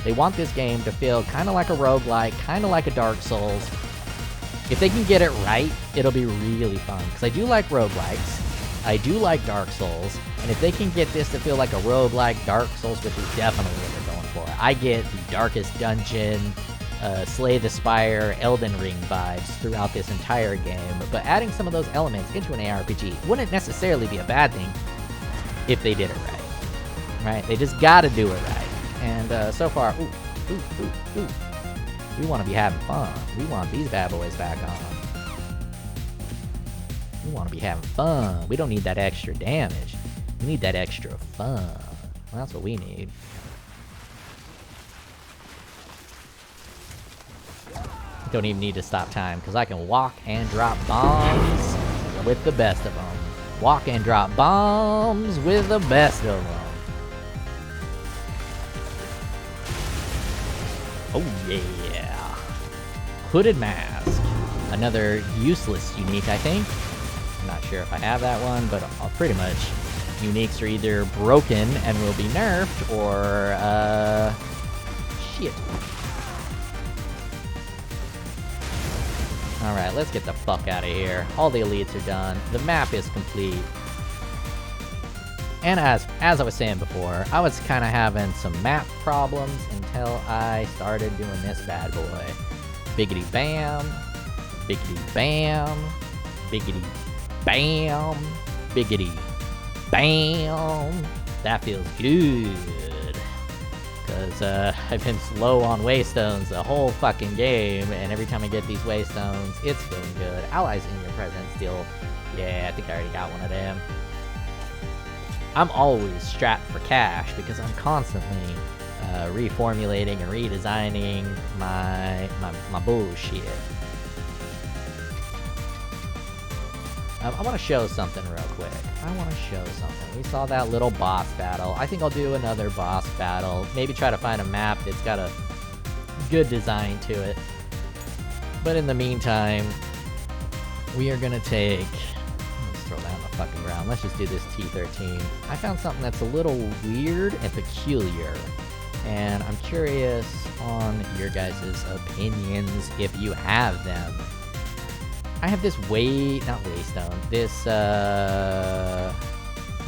They want this game to feel kind of like a roguelike, kind of like a Dark Souls. If they can get it right, it'll be really fun. Because I do like roguelikes. I do like Dark Souls, and if they can get this to feel like a roguelike Dark Souls, which is definitely what they're going for, I get the Darkest Dungeon, Slay the Spire, Elden Ring vibes throughout this entire game, but adding some of those elements into an ARPG wouldn't necessarily be a bad thing if they did it right. Right? They just gotta do it right. And so far, we want to be having fun. We want these bad boys back on. We want to be having fun. We don't need that extra damage. We need that extra fun. Well, that's what we need. Don't even need to stop time, because I can walk and drop bombs with the best of them. Walk and drop bombs with the best of them. Oh yeah. Hooded mask. Another useless unique, I think. I'm not sure if I have that one, but pretty much uniques are either broken and will be nerfed, or shit. Alright, let's get the fuck out of here. All the elites are done. The map is complete. And as I was saying before, I was kind of having some map problems until I started doing this bad boy. Biggity bam, biggity bam, biggity bam, biggity bam. That feels good. Because I've been slow on waystones the whole fucking game, and every time I get these waystones, it's feeling good. Allies in your presence still. Yeah, I think I already got one of them. I'm always strapped for cash because I'm constantly reformulating and redesigning my bullshit. I want to show something real quick. We saw that little boss battle. I think I'll do another boss battle. Maybe try to find a map that's got a good design to it. But in the meantime, we are going to take... Let's throw that on the fucking ground. Let's just do this T-13. I found something that's a little weird and peculiar. And I'm curious on your guys' opinions if you have them. I have this not waystone, this,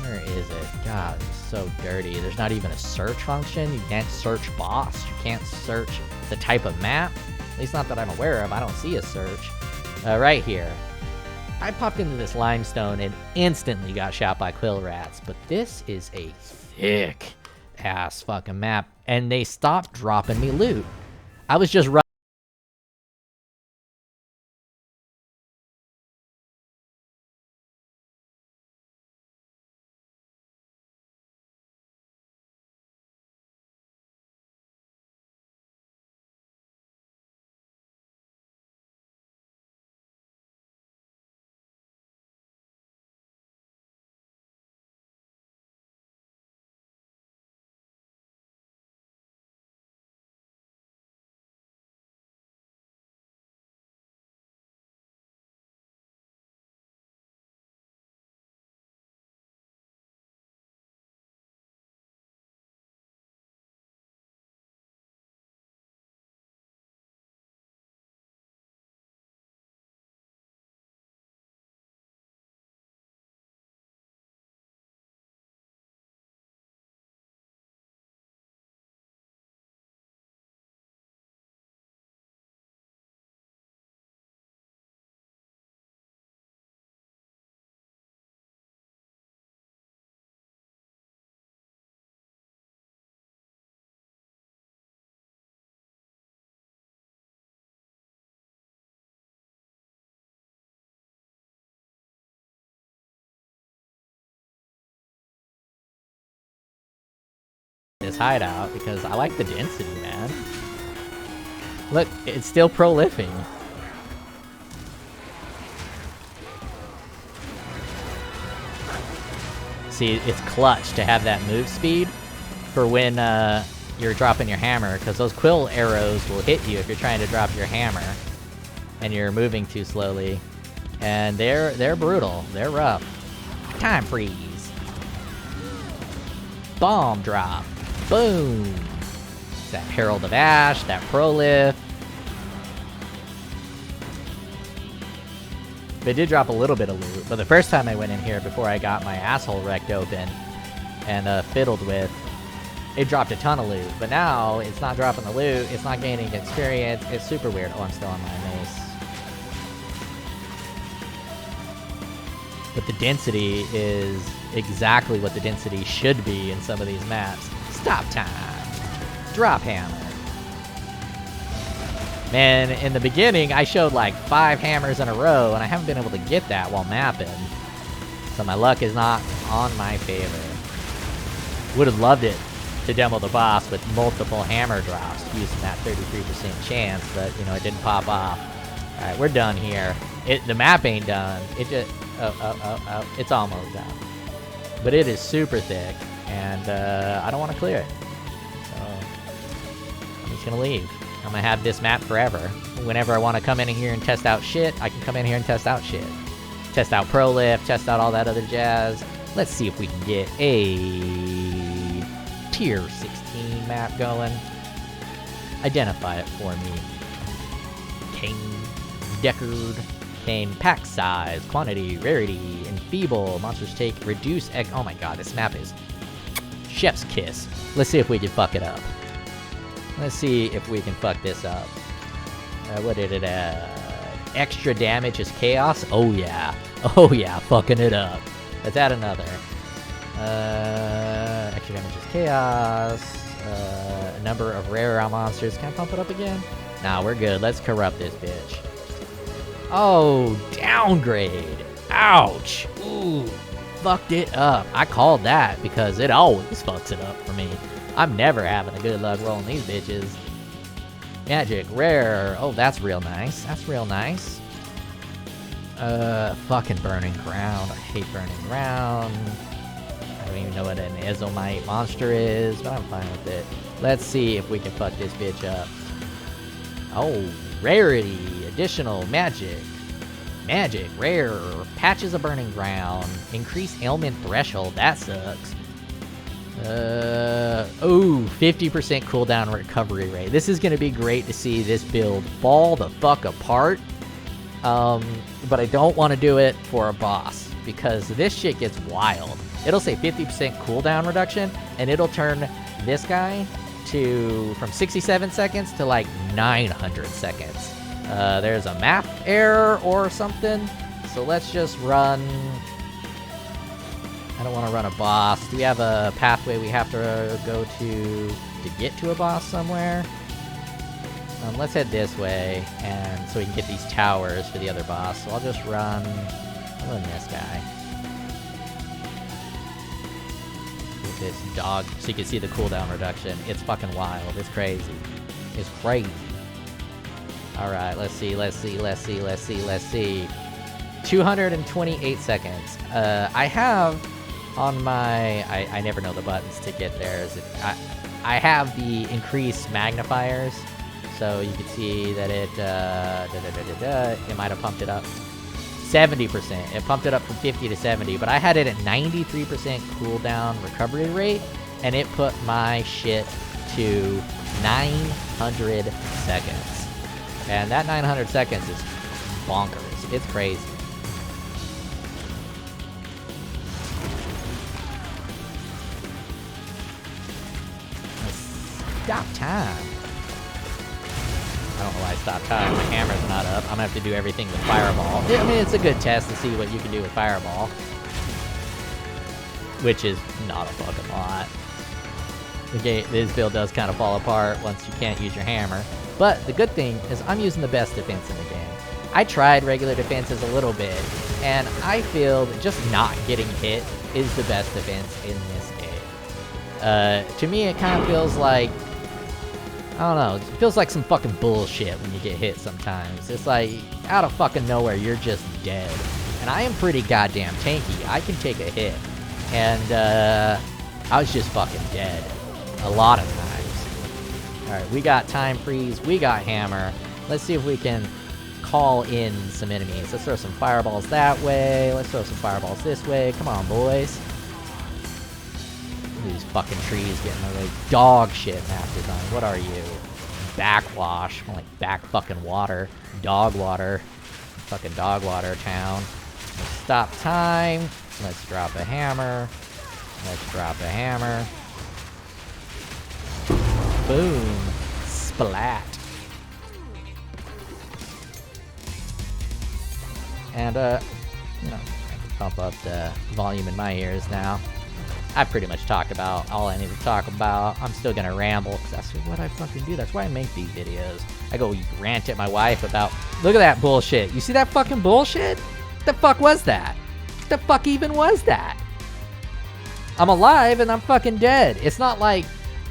where is it? God, it's so dirty. There's not even a search function. You can't search boss. You can't search the type of map. At least not that I'm aware of. I don't see a search. Right here. I popped into this limestone and instantly got shot by quill rats, but this is a thick ass fucking map, and they stopped dropping me loot. I was just running this hideout because I like the density, man. Look, it's still prolific. See, it's clutch to have that move speed for when you're dropping your hammer, because those quill arrows will hit you if you're trying to drop your hammer and you're moving too slowly. And they're brutal. They're rough. Time freeze. Bomb drop. Boom. That Herald of Ash, that Prolif. They did drop a little bit of loot, but the first time I went in here before I got my asshole wrecked open and fiddled with, it dropped a ton of loot. But now it's not dropping the loot, it's not gaining experience, it's super weird. Oh, I'm still on my mace. But the density is exactly what the density should be in some of these maps. Stop time. Drop hammer. Man, in the beginning, I showed like 5 hammers in a row, and I haven't been able to get that while mapping. So my luck is not on my favor. Would have loved it to demo the boss with multiple hammer drops using that 33% chance, but you know, it didn't pop off. All right, we're done here. The map ain't done. It just, it's almost done. But it is super thick, and I don't want to clear it. So I'm just gonna leave. I'm gonna have this map forever. Whenever I want to come in here and test out shit, I can come in here and test out shit. Test out Pro Lift, test out all that other jazz. Let's see if we can get a tier 16 map going. Identify it for me. King, Deckard, Kane, pack size, quantity, rarity, enfeeble. Monsters take reduce X. Oh my god, this map is chef's kiss. Let's see if we can fuck it up. Let's see if we can fuck this up. What did it extra damage is chaos? Oh yeah. Oh yeah, fucking it up. Let's add another. Extra damage is chaos. Number of rare monsters. Can I pump it up again? Nah, we're good. Let's corrupt this bitch. Oh, downgrade. Ouch. Ooh, fucked it up. I called that because it always fucks it up for me. I'm never having a good luck rolling these bitches. Magic, rare. Oh, that's real nice. That's real nice. Fucking burning ground. I hate burning ground. I don't even know what an Ezomite monster is, but I'm fine with it. Let's see if we can fuck this bitch up. Oh, rarity, additional magic. Magic, rare, patches of burning ground, increase ailment threshold, that sucks. Oh, 50% cooldown recovery rate. This is gonna be great to see this build fall the fuck apart. But I don't want to do it for a boss, because this shit gets wild. It'll say 50% cooldown reduction, and it'll turn this guy to from 67 seconds to like 900 seconds. There's a map error or something, so let's just run. I don't want to run a boss. Do we have a pathway we have to go to get to a boss somewhere? Let's head this way, and so we can get these towers for the other boss. So I'll just run this guy. With this dog, so you can see the cooldown reduction. It's fucking wild. It's crazy. It's crazy. Alright, let's see. 228 seconds. I have on my... I never know the buttons to get there. I have the increased magnifiers. So you can see that it might have pumped it up 70%. It pumped it up from 50 to 70, but I had it at 93% cooldown recovery rate, and it put my shit to 900 seconds. And that 900 seconds is bonkers. It's crazy. Stop time. I don't know why I stopped time. My hammer's not up. I'm gonna have to do everything with Fireball. I mean, it's a good test to see what you can do with Fireball. Which is not a fucking lot. This build does kind of fall apart once you can't use your hammer. But the good thing is I'm using the best defense in the game. I tried regular defenses a little bit, and I feel that just not getting hit is the best defense in this game. To me, it kind of feels like... I don't know, it feels like some fucking bullshit when you get hit sometimes. It's like, out of fucking nowhere, you're just dead. And I am pretty goddamn tanky. I can take a hit. And, I was just fucking dead. A lot of times. Alright, we got Time Freeze, we got Hammer. Let's see if we can call in some enemies. Let's throw some fireballs that way. Let's throw some fireballs this way. Come on, boys. These fucking trees getting like dog shit map design. What are you? Backwash. More like back fucking water. Dog water. Fucking dog water town. Let's stop time. Let's drop a hammer. Let's drop a hammer. Boom. Splat. And, you know, I can pump up the volume in my ears now. I've pretty much talked about all I need to talk about. I'm still gonna ramble, because that's what I fucking do. That's why I make these videos. I go rant at my wife about, look at that bullshit. You see that fucking bullshit? What the fuck was that? What the fuck even was that? I'm alive and I'm fucking dead. It's not like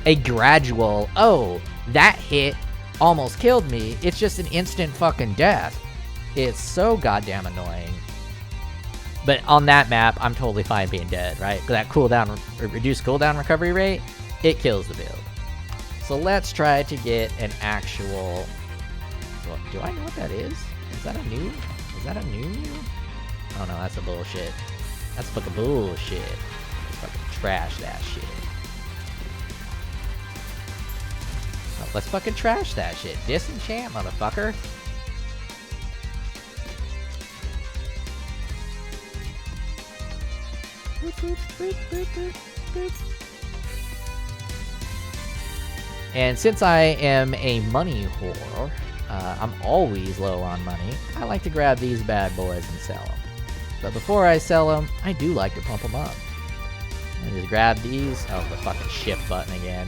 a gradual, oh, that hit almost killed me. It's just an instant fucking death. It's so goddamn annoying. But on that map, I'm totally fine being dead, right? That cooldown, reduced cooldown recovery rate, it kills the build. So let's try to get an actual... Do I know what that is? Is that a new? Is that a new? Oh no, that's a bullshit. That's fucking bullshit. Let's fucking trash that shit. Oh, let's fucking trash that shit. Disenchant, motherfucker. And since I am a money whore, I'm always low on money, I like to grab these bad boys and sell them. But before I sell them, I do like to pump them up. I just grab these. Oh, the fucking shift button again.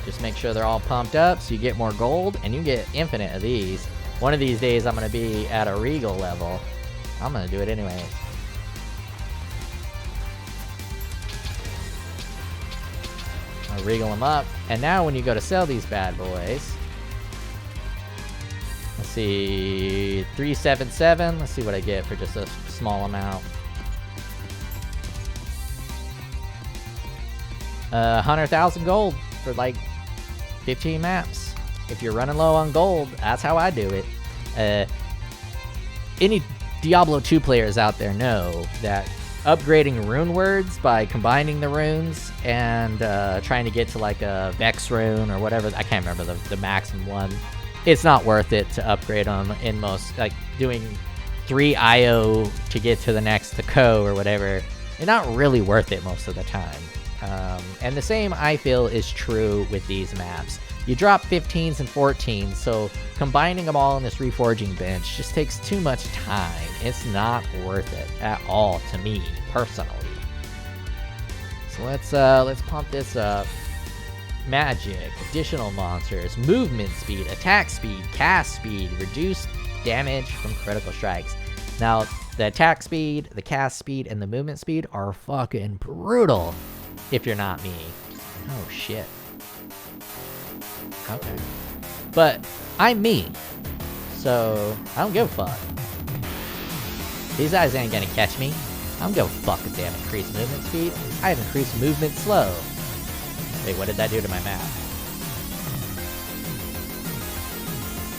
Just make sure they're all pumped up so you get more gold, and you get infinite of these. One of these days I'm going to be at a Regal level. I'm going to do it anyway. I'll Regal them up. And now when you go to sell these bad boys... Let's see... 377. Let's see what I get for just a small amount. 100,000 gold for like 15 maps. If you're running low on gold, that's how I do it. Any Diablo 2 players out there know that upgrading rune words by combining the runes and trying to get to like a Vex rune or whatever, I can't remember the maximum one, it's not worth it to upgrade them in most, like doing 3 IO to get to the next Taco or whatever. It's not really worth it most of the time. And the same I feel is true with these maps. You drop 15s and 14s, so combining them all in this reforging bench just takes too much time. It's not worth it at all to me, personally. So let's pump this up. Magic, additional monsters, movement speed, attack speed, cast speed, reduced damage from critical strikes. Now, the attack speed, the cast speed, and the movement speed are fucking brutal if you're not me. Oh, shit. Okay. But I'm me, so I don't give a fuck. These guys ain't gonna catch me. I don't give a fuck if they have increased movement speed. I have increased movement slow. Wait, what did that do to my map?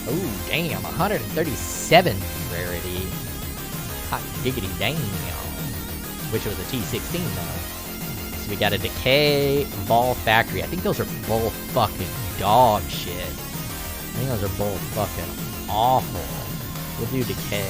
Oh, damn, 137 rarity. Hot diggity damn. Wish it was a T16 though. So we got a Decay, Ball Factory. I think those are both fucking dog shit. I think those are both fucking awful. We'll do Decay.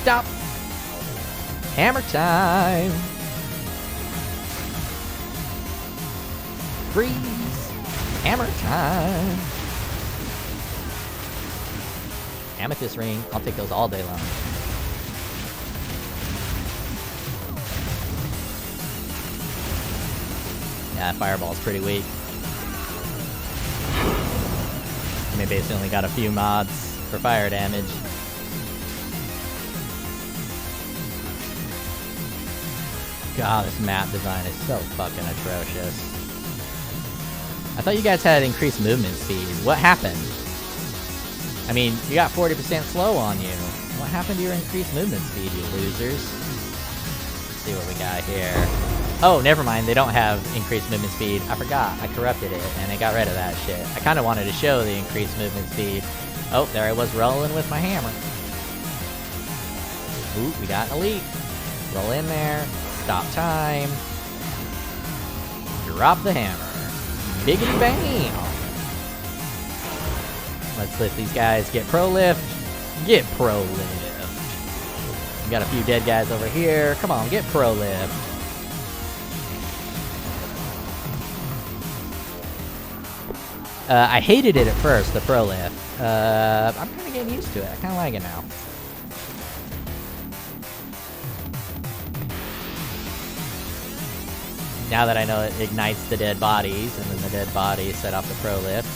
Stop! Hammer time! Freeze! Hammer time! Amethyst ring. I'll take those all day long. Yeah, Fireball's pretty weak. I mean, basically only got a few mods for fire damage. God, this map design is so fucking atrocious. I thought you guys had increased movement speed. What happened? I mean, you got 40% slow on you. What happened to your increased movement speed, you losers? Let's see what we got here. Oh, never mind. They don't have increased movement speed. I forgot. I corrupted it, and I got rid of that shit. I kind of wanted to show the increased movement speed. Oh, there I was rolling with my hammer. Ooh, we got an elite. Roll in there. Stop time. Drop the hammer. Biggity bam! Let's lift these guys. Get pro lift. Get pro lift. We got a few dead guys over here. Come on, get pro lift. I hated it at first, the pro lift. I'm kind of getting used to it. I kind of like it now. Now that I know it ignites the dead bodies, and then the dead bodies set off the pro lift.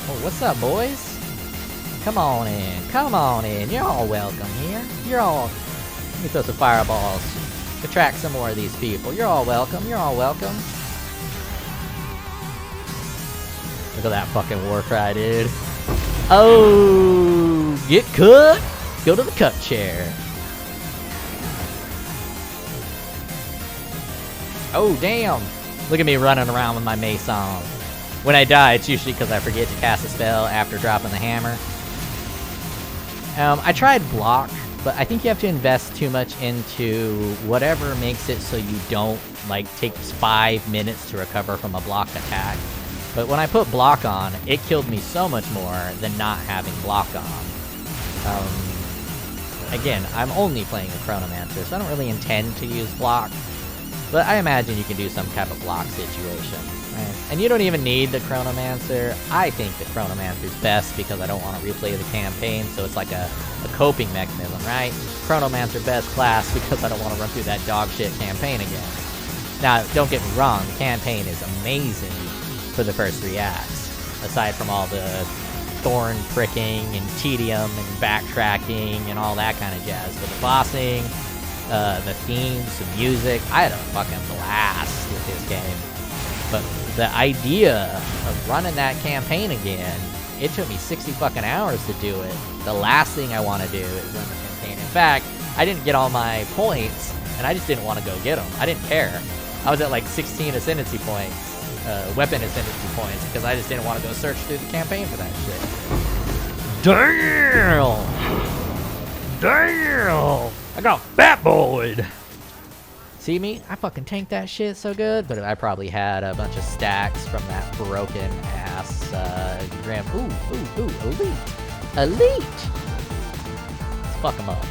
Oh, what's up, boys? Come on in. Come on in. You're all welcome here. You're all... Let me throw some fireballs. Attract some more of these people. You're all welcome. You're all welcome. Look at that fucking war cry, dude. Oh, get cut. Go to the cut chair. Oh, damn. Look at me running around with my mace on. When I die, it's usually because I forget to cast a spell after dropping the hammer. I tried block, but I think you have to invest too much into whatever makes it so you don't, like, take 5 minutes to recover from a blocked attack. But when I put block on, it killed me so much more than not having block on. Again, I'm only playing a Chronomancer, so I don't really intend to use block. But I imagine you can do some type of block situation. Right? And you don't even need the Chronomancer. I think the Chronomancer's best because I don't want to replay the campaign, so it's like a coping mechanism, right? Chronomancer best class because I don't want to run through that dog shit campaign again. Now, don't get me wrong, the campaign is amazing for the first 3 acts, aside from all the thorn pricking and tedium and backtracking and all that kind of jazz. But the bossing, the themes, the music, I had a fucking blast with this game. But the idea of running that campaign again, it took me 60 fucking hours to do it. The last thing I want to do is run the campaign. In fact, I didn't get all my points, and I just didn't want to go get them. I didn't care. I was at like 16 ascendancy points. Weapon ascendancy points, because I just didn't want to go search through the campaign for that shit. Damn! Damn! I got fat boyed! See me? I fucking tanked that shit so good, but I probably had a bunch of stacks from that broken ass Grim. Ooh, elite! Elite! Let's fuck him up.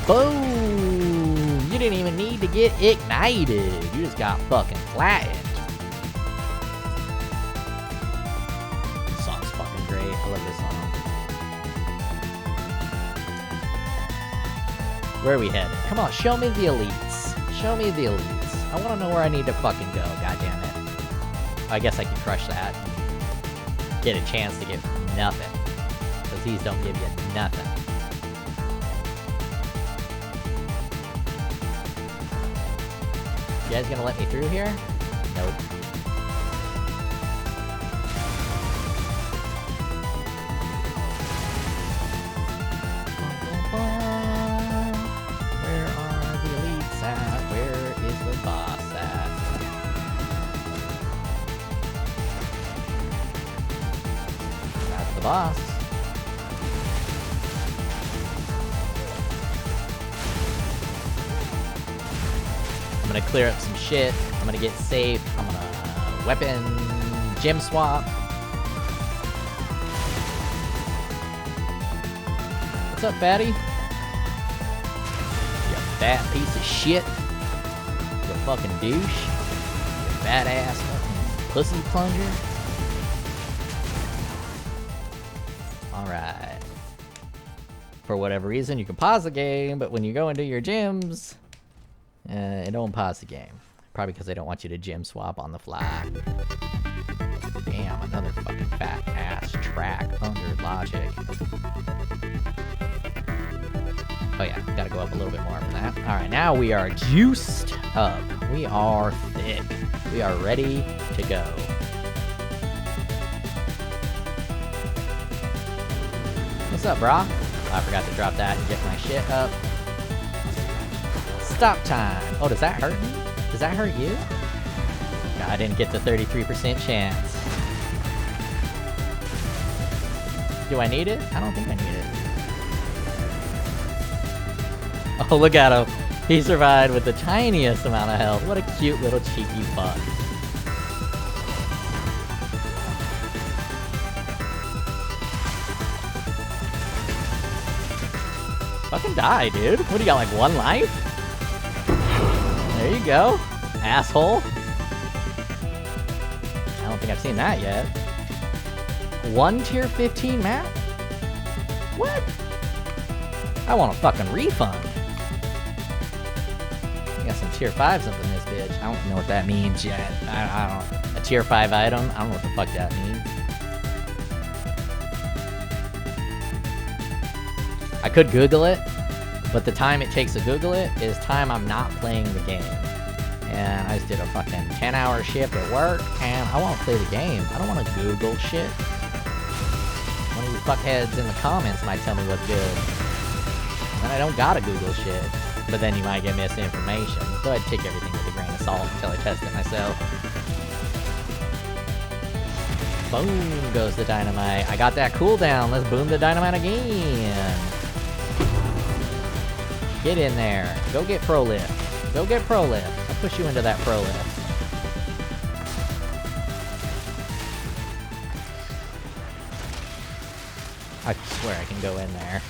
Boom! You didn't even need to get ignited. You just got fucking flattened. Great. I love this song. Where are we headed? Come on, show me the elites. Show me the elites. I want to know where I need to fucking go, goddammit. I guess I can crush that. Get a chance to get nothing. Because these don't give you nothing. You guys gonna let me through here? Nope. Boss. I'm gonna clear up some shit. I'm gonna get safe. I'm gonna weapon gem swap. What's up, fatty? You fat piece of shit. You fucking douche. You fat ass fucking pussy plunger. Alright. For whatever reason, you can pause the game, but when you go into your gyms, it don't pause the game. Probably because they don't want you to gym swap on the fly. Damn, another fucking fat ass track under logic. Oh yeah, gotta go up a little bit more from that. Alright, now we are juiced up. We are thick. We are ready to go. What's up, brah? Oh, I forgot to drop that and get my shit up. Stop time. Oh, does that hurt me? Does that hurt you? No, I didn't get the 33% chance. Do I need it? I don't think I need it. Oh, look at him. He survived with the tiniest amount of health. What a cute little cheeky fuck. Fucking die, dude. What do you got, like 1 life? There you go. Asshole. I don't think I've seen that yet. One tier 15 map? What? I want a fucking refund. I got some tier 5s up in this bitch. I don't know what that means yet. I don't. A tier 5 item? I don't know what the fuck that means. I could Google it, but the time it takes to Google it is time I'm not playing the game. And I just did a fucking 10-hour shift at work, and I want to play the game. I don't want to Google shit. One of you fuckheads in the comments might tell me what's good. And I don't gotta Google shit. But then you might get misinformation. So I'd take everything with a grain of salt until I test it myself. Boom goes the dynamite. I got that cooldown. Let's boom the dynamite again. Get in there. Go get pro lift. Go get pro lift. I'll push you into that pro lift. I swear I can go in there.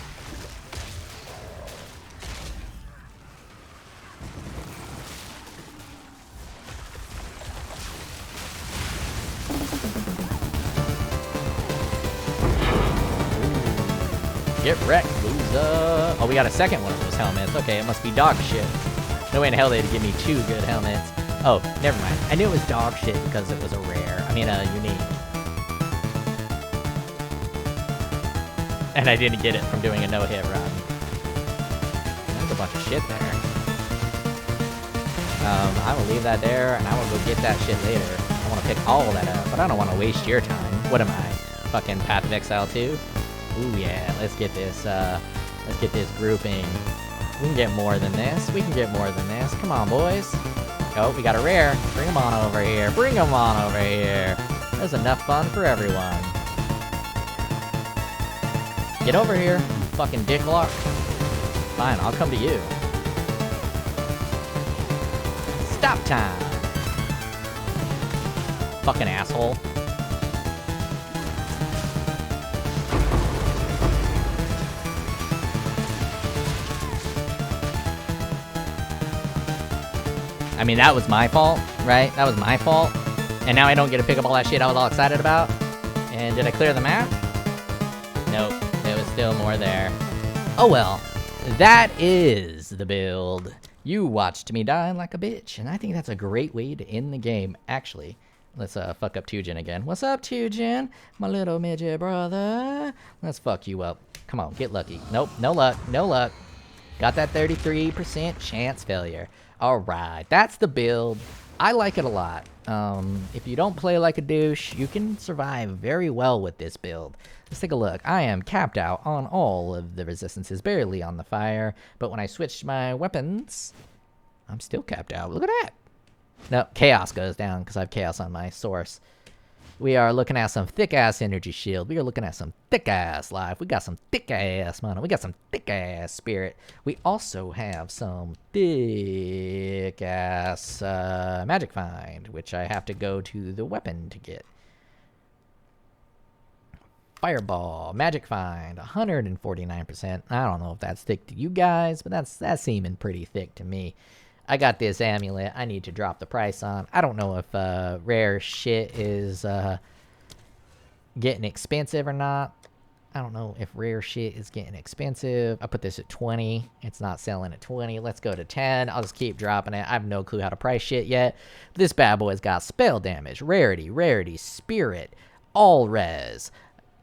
Get wrecked, loser. Oh, we got a second one of those helmets. Okay, it must be dog shit. No way in hell they'd give me 2 good helmets. Oh, never mind. I knew it was dog shit because it was a rare. I mean, a unique. And I didn't get it from doing a no-hit run. There's a bunch of shit there. I will leave that there, and I will go get that shit later. I want to pick all of that up, but I don't want to waste your time. What am I? Fucking Path of Exile 2? Ooh, yeah, let's get this grouping. We can get more than this. We can get more than this. Come on, boys. Oh, we got a rare. Bring them on over here. Bring them on over here. There's enough fun for everyone. Get over here, you fucking dicklock. Fine, I'll come to you. Stop time. Fucking asshole. I mean, that was my fault, right? That was my fault. And now I don't get to pick up all that shit I was all excited about. And did I clear the map? Nope. There was still more there. Oh well. That is the build. You watched me die like a bitch. And I think that's a great way to end the game. Actually, let's fuck up Tujin again. What's up, Tujin? My little midget brother. Let's fuck you up. Come on, get lucky. Nope, no luck. No luck. Got that 33% chance failure. Alright, that's the build. I like it a lot. If you don't play like a douche, you can survive very well with this build. Let's take a look. I am capped out on all of the resistances, barely on the fire. But when I switch my weapons, I'm still capped out. Look at that. No, chaos goes down because I have chaos on my source. We are looking at some thick-ass energy shield. We are looking at some thick-ass life. We got some thick-ass mana. We got some thick-ass spirit. We also have some thick-ass magic find, which I have to go to the weapon to get. Fireball, magic find, 149%. I don't know if that's thick to you guys, but that's seeming pretty thick to me. I got this amulet I need to drop the price on. I don't know if rare shit is getting expensive or not. I don't know if rare shit is getting expensive. I put this at 20. It's not selling at 20. Let's go to 10. I'll just keep dropping it. I have no clue how to price shit yet. This bad boy's got spell damage, rarity, spirit, all res.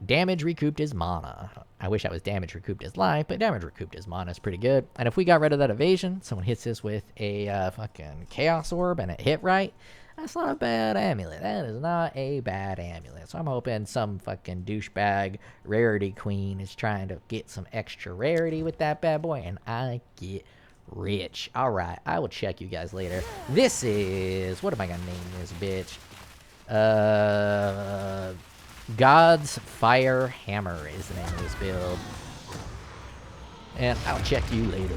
Damage recouped his mana. I wish I was damage recouped his life, but damage recouped his mana is pretty good. And if we got rid of that evasion, someone hits us with a fucking chaos orb and it hit right, that's not a bad amulet. That is not a bad amulet. So I'm hoping some fucking douchebag rarity queen is trying to get some extra rarity with that bad boy, and I get rich. Alright, I will check you guys later. This is... what am I gonna name this bitch? God's Fire Hammer is the name of this build. And I'll check you later.